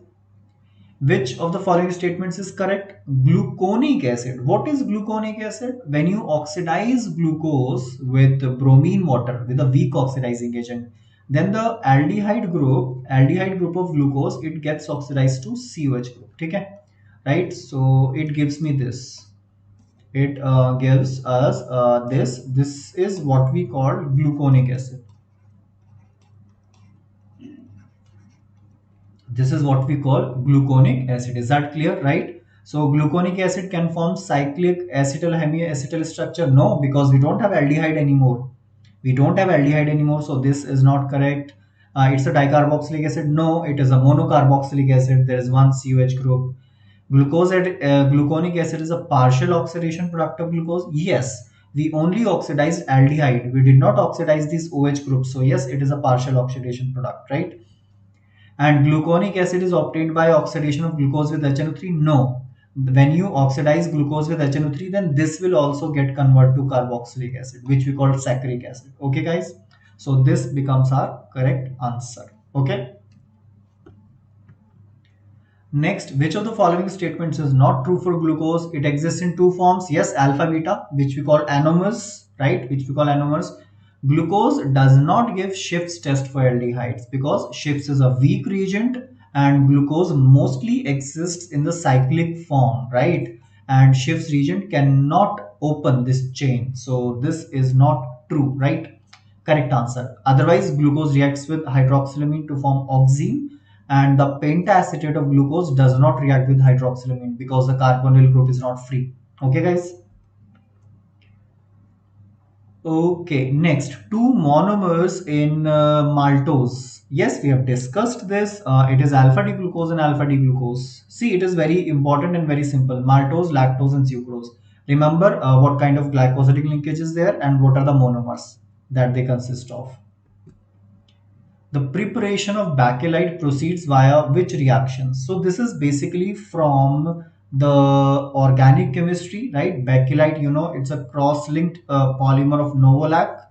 Which of the following statements is correct? Gluconic acid. What is gluconic acid? When you oxidize glucose with bromine water with a weak oxidizing agent, then the aldehyde group of glucose, it gets oxidized to COH group. Okay, right? So it gives me this. It gives us this. This is what we call gluconic acid. This is what we call gluconic acid. Is that clear, right? So gluconic acid can form cyclic acetyl hemiacetal structure. No, because we don't have aldehyde anymore. We don't have aldehyde anymore, so this is not correct. It's a dicarboxylic acid. No, it is a monocarboxylic acid. There is one COH group. Gluconic acid is a partial oxidation product of glucose. Yes, we only oxidized aldehyde. We did not oxidize this OH group. So yes, it is a partial oxidation product, right? And gluconic acid is obtained by oxidation of glucose with HNO3? No. When you oxidize glucose with HNO3, then this will also get converted to carboxylic acid, which we call saccharic acid. Okay, guys? So this becomes our correct answer. Okay. Next, which of the following statements is not true for glucose? It exists in two forms. Yes, alpha beta, which we call anomers, right? Which we call anomers. Glucose does not give Schiff's test for aldehydes because Schiff's is a weak reagent and glucose mostly exists in the cyclic form, right? And Schiff's reagent cannot open this chain. So this is not True, right? Correct answer. Otherwise, glucose reacts with hydroxylamine to form oxime, and the pentacetate of glucose does not react with hydroxylamine because the carbonyl group is not free. Okay, guys? Okay, next, two monomers in maltose. Yes, we have discussed this. It is alpha D glucose and alpha D glucose. See, it is very important and very simple. Maltose, lactose, and sucrose. Remember what kind of glycosidic linkage is there and what are the monomers that they consist of. The preparation of bakelite proceeds via which reactions? So this is basically from the organic chemistry, right? Bakelite, you know, it's a cross-linked polymer of novolac.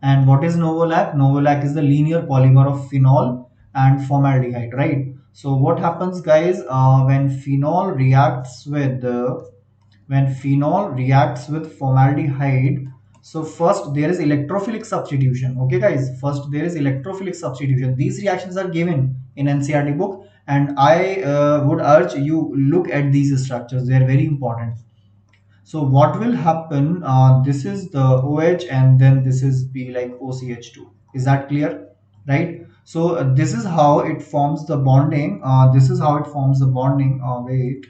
And what is novolac? Novolac is the linear polymer of phenol and formaldehyde, right? So what happens, guys, when phenol reacts with formaldehyde, so first there is electrophilic substitution. Okay, guys, first there is electrophilic substitution. These reactions are given in NCERT book, and I would urge you look at these structures. They are very important. So what will happen? This is the OH, and then this is be like OCH2. Is that clear? Right? So this is how it forms the bonding. This is how it forms the bonding. Wait.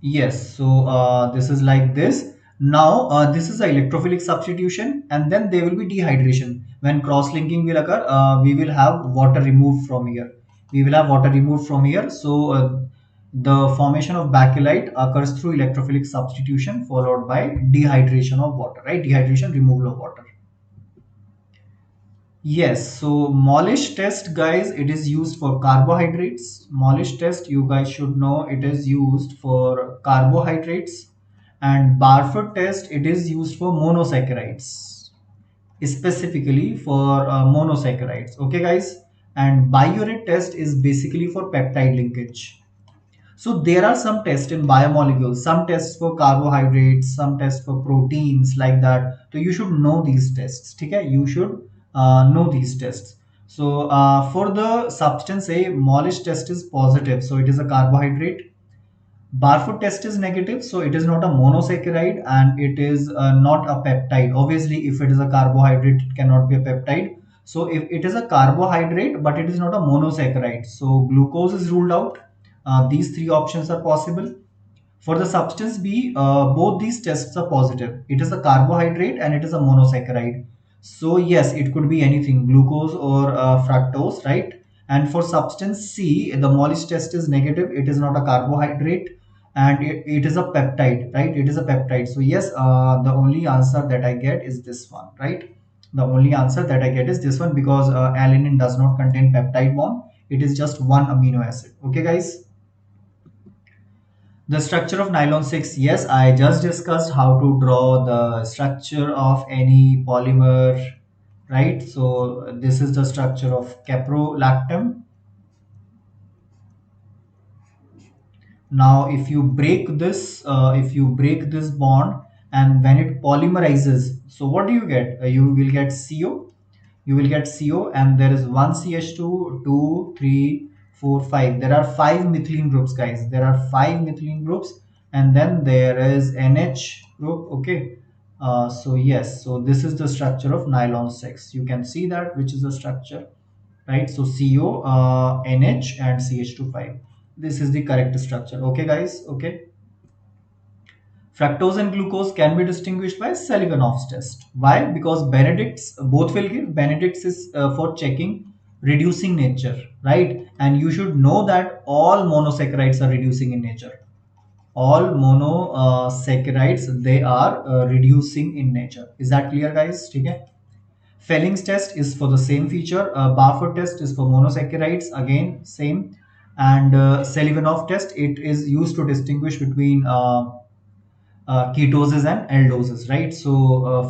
Yes, so this is like this. Now, this is the electrophilic substitution, and then there will be dehydration. When cross-linking will occur, we will have water removed from here. We will have water removed from here. So, the formation of bakelite occurs through electrophilic substitution followed by dehydration of water, right? Dehydration, removal of water. Yes, so Molish test, guys, it is used for carbohydrates. Molish test, you guys should know, it is used for carbohydrates. And Barfoot test, it is used for monosaccharides, specifically for monosaccharides. Okay, guys. And Biuret test is basically for peptide linkage. So there are some tests in biomolecules, some tests for carbohydrates, some tests for proteins like that. So you should know these tests. Okay, you should know these tests. So for the substance A, Molish test is positive, so it is a carbohydrate. Barfoot test is negative, so it is not a monosaccharide and it is not a peptide. Obviously, if it is a carbohydrate, it cannot be a peptide. So if it is a carbohydrate, but it is not a monosaccharide, so glucose is ruled out. These three options are possible. For the substance B, both these tests are positive. It is a carbohydrate and it is a monosaccharide. So yes, it could be anything, glucose or fructose, right? And for substance C, the Molish test is negative. It is not a carbohydrate and it is a peptide, right? It is a peptide. So yes, the only answer that I get is this one, right? The only answer that I get is this one because alanine does not contain peptide bond. It is just one amino acid. Okay, guys. The structure of nylon 6, yes, I just discussed how to draw the structure of any polymer, right? So this is the structure of caprolactam. Now, if you break this bond and when it polymerizes, so what do you get? You will get CO. You will get CO, and there is one CH2, 2, 3, 4, 5. There are 5 methylene groups, guys. There are 5 methylene groups, and then there is NH group. Okay. So yes, so this is the structure of nylon 6. You can see that which is the structure, right? So CO, NH, and CH2 5. This is the correct structure. Okay, guys. Okay. Fructose and glucose can be distinguished by Selivanoff's test. Why? Because Benedict's both will give. Benedict's is for checking reducing nature, right? And you should know that all monosaccharides are reducing in nature. All monosaccharides they are reducing in nature. Is that clear, guys? Okay. Felling's test is for the same feature. Barfoot test is for monosaccharides. Again, same. And Selivanoff test, it is used to distinguish between ketoses and aldoses, right? So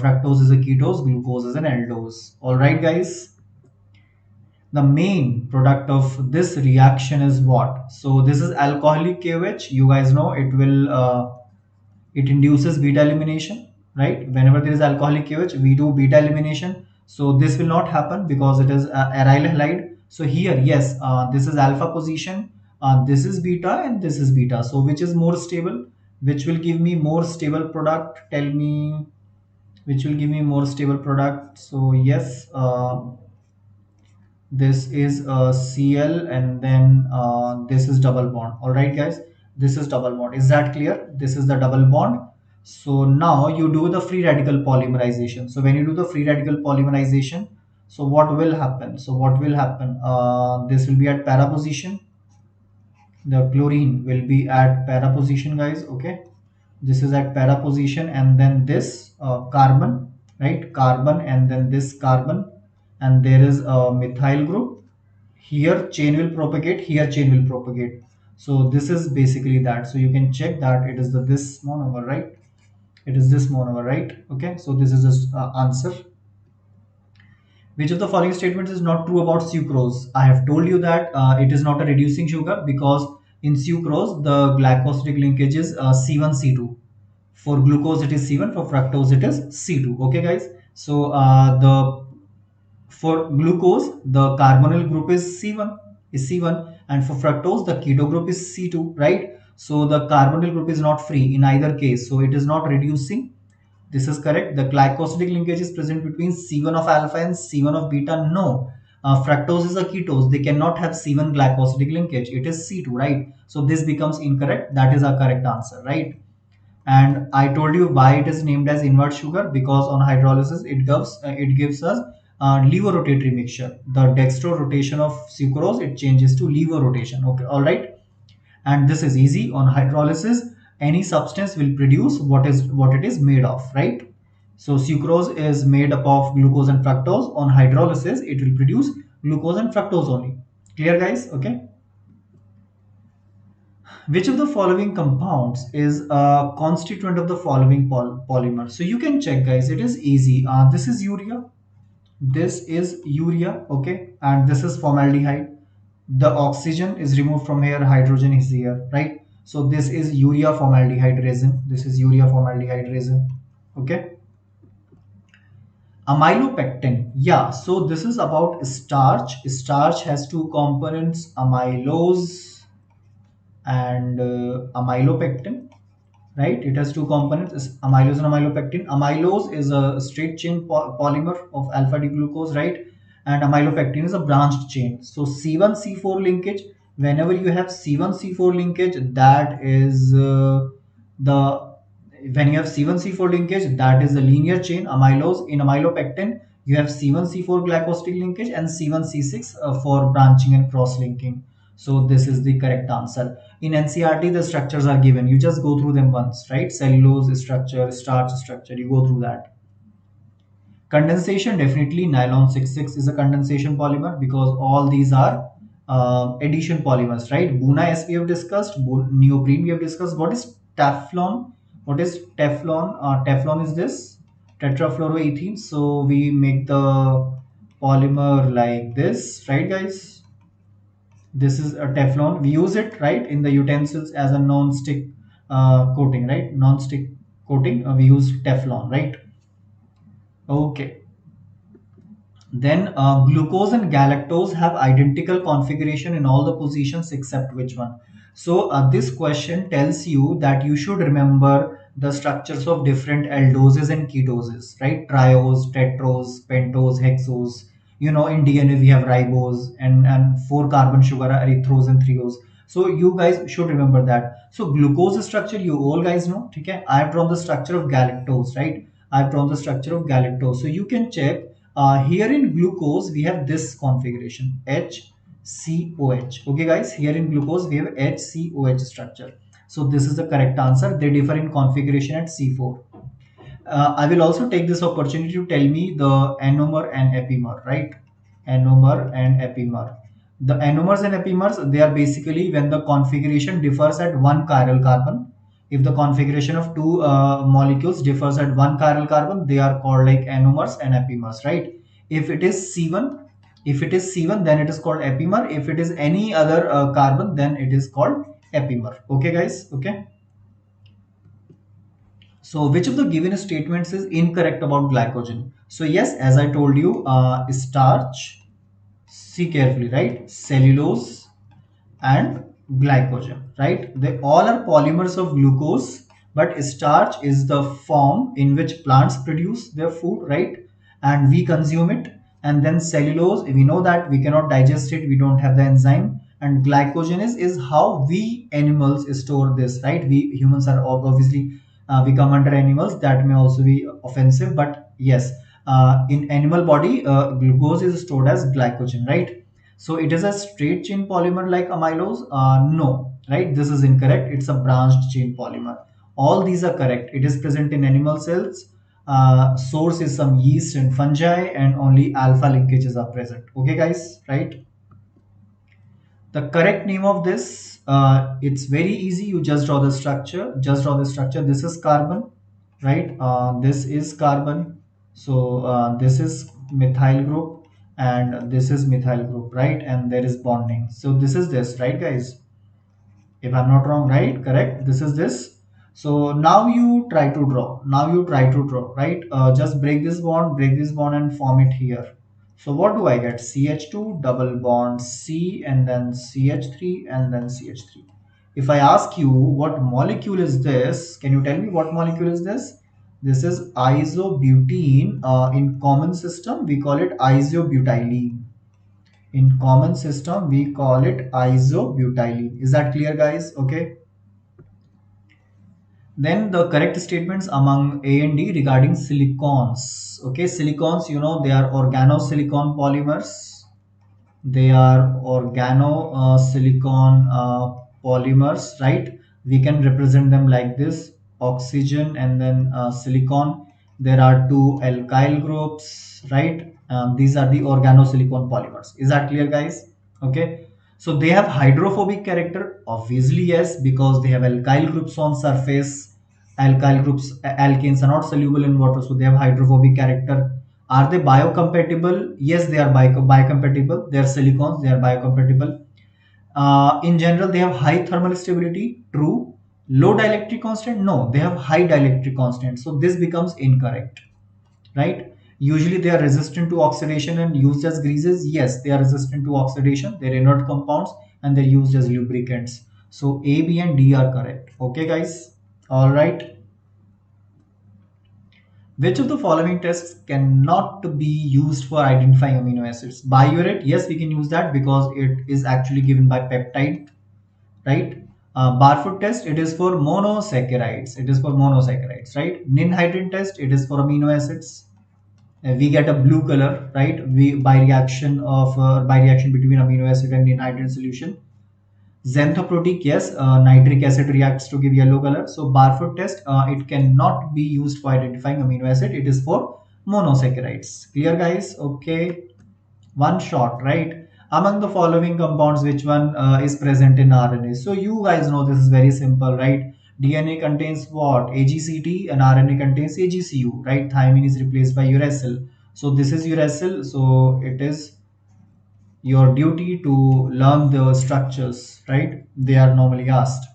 fructose is a ketose, glucose is an aldose. All right, guys. The main product of this reaction is what? So this is alcoholic KOH. You guys know it induces beta elimination, right? Whenever there is alcoholic KOH, we do beta elimination. So this will not happen because it is aryl halide. So here, yes, this is alpha position, this is beta, and this is beta. So which is more stable? Which will give me more stable product? Tell me. which will give me more stable product. So yes, this is a Cl, and then this is double bond. All right guys, this is double bond. Is that clear? This is the double bond. So now you do the free radical polymerization. So when you do the free radical polymerization, so what will happen? So what will happen? This will be at para position. The chlorine will be at para position, guys. Okay, this is at para position, and then this carbon, right? Carbon, and then this carbon, and there is a methyl group. Here chain will propagate, here chain will propagate. So this is basically that. So you can check that it is this monomer, right? It is this monomer, right? Okay, so this is just answer. Which of the following statements is not true about sucrose? I have told you that it is not a reducing sugar, because in sucrose the glycosidic linkage is C1C2. For glucose it is C1, for fructose it is C2. Okay guys, so the for glucose the carbonyl group is C1, and for fructose the keto group is C2, right? So the carbonyl group is not free in either case, so it is not reducing. This is correct. The glycosidic linkage is present between C1 of alpha and C1 of beta. No. Fructose is a ketose. They cannot have C1 glycosidic linkage. It is C2, right? So this becomes incorrect. That is our correct answer, right? And I told you why it is named as invert sugar, because on hydrolysis it gives us levo rotatory mixture. The dextro rotation of sucrose, it changes to levo rotation. Okay, all right. And this is easy. On hydrolysis any substance will produce what it is made of, right? So sucrose is made up of glucose and fructose. On hydrolysis it will produce glucose and fructose only. Clear guys? Okay. Which of the following compounds is a constituent of the following polymer? So you can check guys, it is easy. This is urea, this is urea, okay, and this is formaldehyde. The oxygen is removed from here, hydrogen is here, right? So this is urea formaldehyde resin. This is urea formaldehyde resin. Okay. Amylopectin. Yeah, so this is about starch. Starch has two components, amylose and amylopectin, right? It has two components, is amylose and amylopectin. Amylose is a straight chain polymer of alpha D glucose, right? And amylopectin is a branched chain. So C1C4 linkage, whenever you have C1C4 linkage, that is the when you have C1C4 linkage, that is the linear chain amylose. In amylopectin you have C1C4 glycosidic linkage and C1C6 for branching and cross linking. So this is the correct answer. In NCRT the structures are given, you just go through them once, right? Cellulose structure, starch structure, you go through that. Condensation, definitely nylon 66 is a condensation polymer, because all these are addition polymers, right? Buna S we have discussed, neoprene we have discussed. What is Teflon? What is Teflon? Teflon is this tetrafluoroethene. So we make the polymer like this, right guys? This is a Teflon. We use it, right, in the utensils as a non-stick coating, right? Non-stick coating. We use Teflon, right? Okay. Then glucose and galactose have identical configuration in all the positions except which one? So this question tells you that you should remember the structures of different aldoses and ketoses, right? Triose, tetrose, pentose, hexose. You know, in DNA we have ribose, and four carbon sugar are erythrose and threose. So you guys should remember that. So glucose structure you all guys know. Okay, I have drawn the structure of galactose, right? I have drawn the structure of galactose. So you can check here in glucose we have this configuration HCOH. Okay guys, here in glucose we have HCOH structure. So this is the correct answer. They differ in configuration at C4. I will also take this opportunity to tell me the anomer and epimer, right? Anomer and epimer. The anomers and epimers, they are basically when the configuration differs at one chiral carbon. If the configuration of two molecules differs at one chiral carbon, they are called like anomers and epimers, right? If it is C1, if it is C1, then it is called epimer. If it is any other carbon, then it is called epimer. Okay, guys. Okay. So which of the given statements is incorrect about glycogen? So yes, as I told you, starch, see carefully, right? Cellulose and glycogen, right? They all are polymers of glucose, but starch is the form in which plants produce their food, right? And we consume it. And then cellulose, we know that we cannot digest it, we don't have the enzyme. And glycogen is how we animals store this, right? We humans are obviously, we come under animals, that may also be offensive, but yes, in animal body, glucose is stored as glycogen, right? So it is a straight chain polymer like amylose? No, right? This is incorrect. It's a branched chain polymer. All these are correct. It is present in animal cells. Source is some yeast and fungi, and only alpha linkages are present. Okay, guys, right? The correct name of this, it's very easy. You just draw the structure. Just draw the structure. This is carbon, right? This is carbon. So this is methyl group, and this is methyl group, right? And there is bonding. So this is this, right, guys? If I'm not wrong, right? Correct. This is this. So now you try to draw. Now you try to draw, right? Just break this bond, and form it here. So what do I get? CH2 double bond C, and then CH3, and then CH3. If I ask you what molecule is this, can you tell me what molecule is this? This is isobutene. In common system, we call it isobutylene. In common system, we call it isobutylene. Is that clear, guys? Okay. Then the correct statements among A and D regarding silicons. Okay, silicons, they are organosilicon polymers. They are organosilicon polymers, right? We can represent them like this: oxygen and then silicon. There are two alkyl groups, right? These are the organosilicon polymers. Is that clear, guys? Okay. So they have hydrophobic character. Obviously, yes, because they have alkyl groups on surface. Alkyl groups, alkanes are not soluble in water, so they have hydrophobic character. Are they biocompatible? Yes, they are biocompatible. They are silicons, they are biocompatible. In general, they have high thermal stability. True. Low dielectric constant? No, they have high dielectric constant. So this becomes incorrect, right? Usually they are resistant to oxidation and used as greases. Yes, they are resistant to oxidation. They're inert compounds and they're used as lubricants. So A, B, and D are correct. Okay, guys. All right. Which of the following tests cannot be used for identifying amino acids? Biuret, yes, we can use that because it is actually given by peptide, right? Barfoot test, it is for monosaccharides. It is for monosaccharides, right? Ninhydrin test, it is for amino acids. We get a blue color, right? We by reaction between amino acid and ninhydrin solution. Xanthoprotic, yes, nitric acid reacts to give yellow color. So Barfoot test, it cannot be used for identifying amino acid. It is for monosaccharides. Clear, guys? Okay. One shot, right? Among the following compounds, which one is present in RNA? So you guys know this is very simple, right? DNA contains what? AGCT, and RNA contains AGCU, right? Thymine is replaced by uracil. So this is uracil. So it is your duty to learn the structures, right? They are normally asked.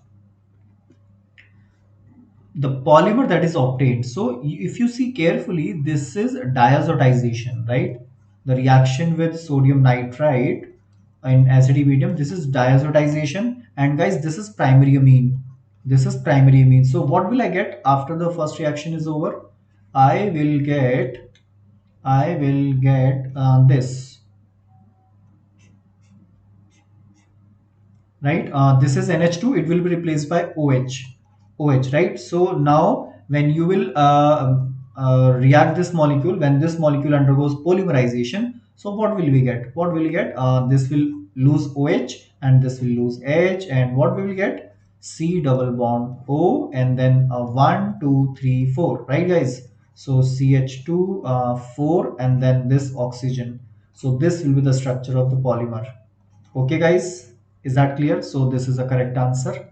The polymer that is obtained. So if you see carefully, this is diazotization, right? The reaction with sodium nitrite in acidic medium, this is diazotization. And guys, this is primary amine. This is primary amine. So what will I get after the first reaction is over? I will get this, right? This is NH2, it will be replaced by OH, right? So now when you will react this molecule, when this molecule undergoes polymerization, so what will we get? What will we get? This will lose OH and this will lose H, and what we will get? C double bond O, and then 1, 2, 3, 4, right, guys? So CH2, 4, and then this oxygen. So this will be the structure of the polymer. Okay, guys, is that clear? So this is the correct answer,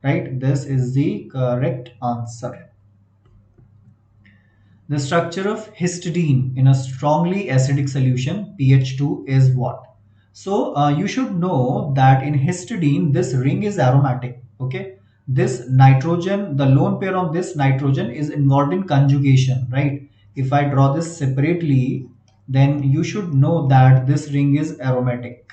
right? This is the correct answer. The structure of histidine in a strongly acidic solution pH 2 is what? So you should know that in histidine this ring is aromatic. Okay, this nitrogen, the lone pair of this nitrogen is involved in conjugation, right? If I draw this separately, then you should know that this ring is aromatic,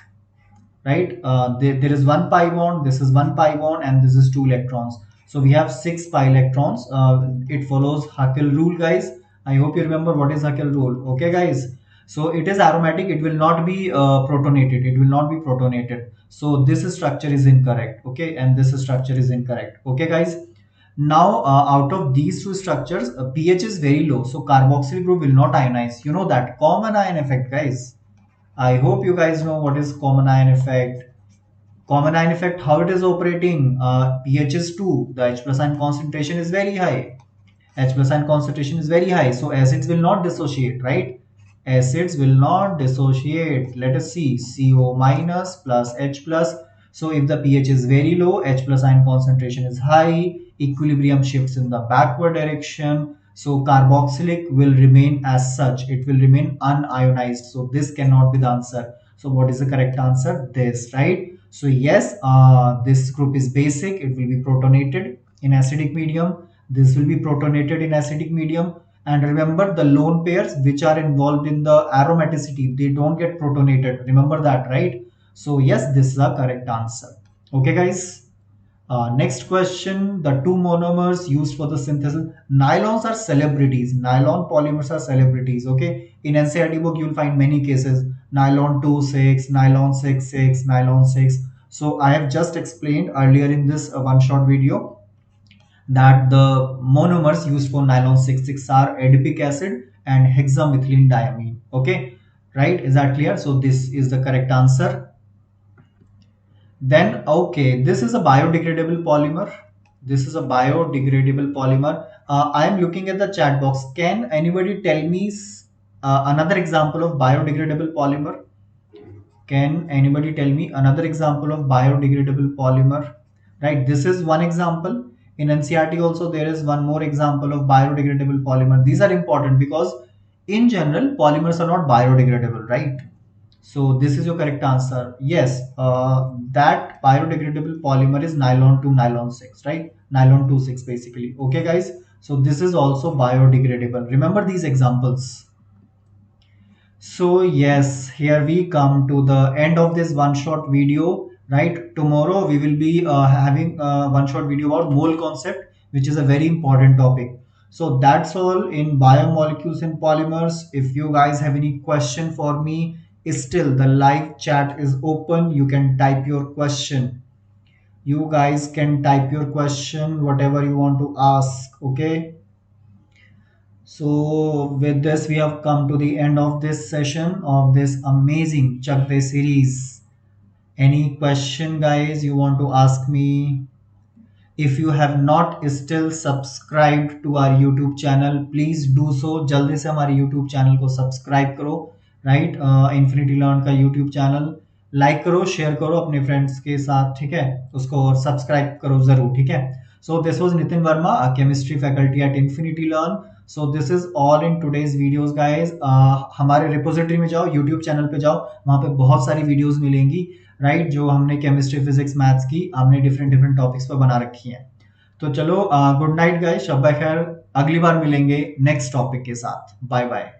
right? There is one pi bond, this is one pi bond, and this is two electrons. So we have 6 pi electrons. It follows Haeckel rule, guys. I hope you remember what is Haeckel rule. Okay, guys. So it is aromatic. It will not be protonated. It will not be protonated. So this structure is incorrect. Okay, and this structure is incorrect. Okay, guys. Now, out of these two structures, pH is very low. So carboxyl group will not ionize. You know that common ion effect, guys. I hope you guys know what is common ion effect. Common ion effect, how it is operating? pH is 2. The H plus ion concentration is very high. H plus ion concentration is very high. So acids will not dissociate, right? Acids will not dissociate. Let us see. CO minus plus H plus. So if the pH is very low, H plus ion concentration is high. Equilibrium shifts in the backward direction. So carboxylic will remain as such. It will remain unionized. So this cannot be the answer. So what is the correct answer? This, right? So yes, this group is basic. It will be protonated in acidic medium. This will be protonated in acidic medium. And remember the lone pairs which are involved in the aromaticity, they don't get protonated. Remember that, right? So yes, this is the correct answer. Okay, guys. Next question, the two monomers used for the synthesis. Nylons are celebrities. Nylon polymers are celebrities. Okay. In NCERT book, you'll find many cases. Nylon 2,6, nylon 6,6, nylon 6. So I have just explained earlier in this one short video that the monomers used for nylon 6,6 are adipic acid and hexamethylene diamine. Okay. Right. Is that clear? So this is the correct answer. Then, okay, this is a biodegradable polymer. This is a biodegradable polymer. I am looking at the chat box. Can anybody tell me another example of biodegradable polymer? Can anybody tell me another example of biodegradable polymer? Right, this is one example. In NCERT also there is one more example of biodegradable polymer. These are important because in general polymers are not biodegradable, right? So this is your correct answer. Yes, that biodegradable polymer is nylon to nylon 6, right? Nylon 2,6 basically. Okay, guys. So this is also biodegradable. Remember these examples. So yes, here we come to the end of this one short video, right? Tomorrow we will be having one short video about mole concept, which is a very important topic. So that's all in biomolecules and polymers. If you guys have any question for me, still the live chat is open. You can type your question. You guys can type your question, whatever you want to ask. Okay. So with this, we have come to the end of this session of this amazing Chak series. Any question, guys, you want to ask me? If you have not still subscribed to our YouTube channel, please do so. जल्दी से हमारे YouTube channel को subscribe करो, right? Infinity Learn का YouTube channel like करो, share करो अपने friends के साथ, ठीक है? उसको और subscribe करो जरूर, ठीक है? So this was Nitin Verma, a chemistry faculty at Infinity Learn. So this is all in today's videos, guys. हमारे repository में जाओ, YouTube channel पे जाओ, वहाँ पे बहुत सारी videos मिलेंगी, राइट जो हमने केमिस्ट्री फिजिक्स मैथ्स की हमने डिफरेंट डिफरेंट टॉपिक्स पर बना रखी हैं। तो चलो गुड नाइट गाइस, शब खैर, अगली बार मिलेंगे नेक्स्ट टॉपिक के साथ। Bye bye.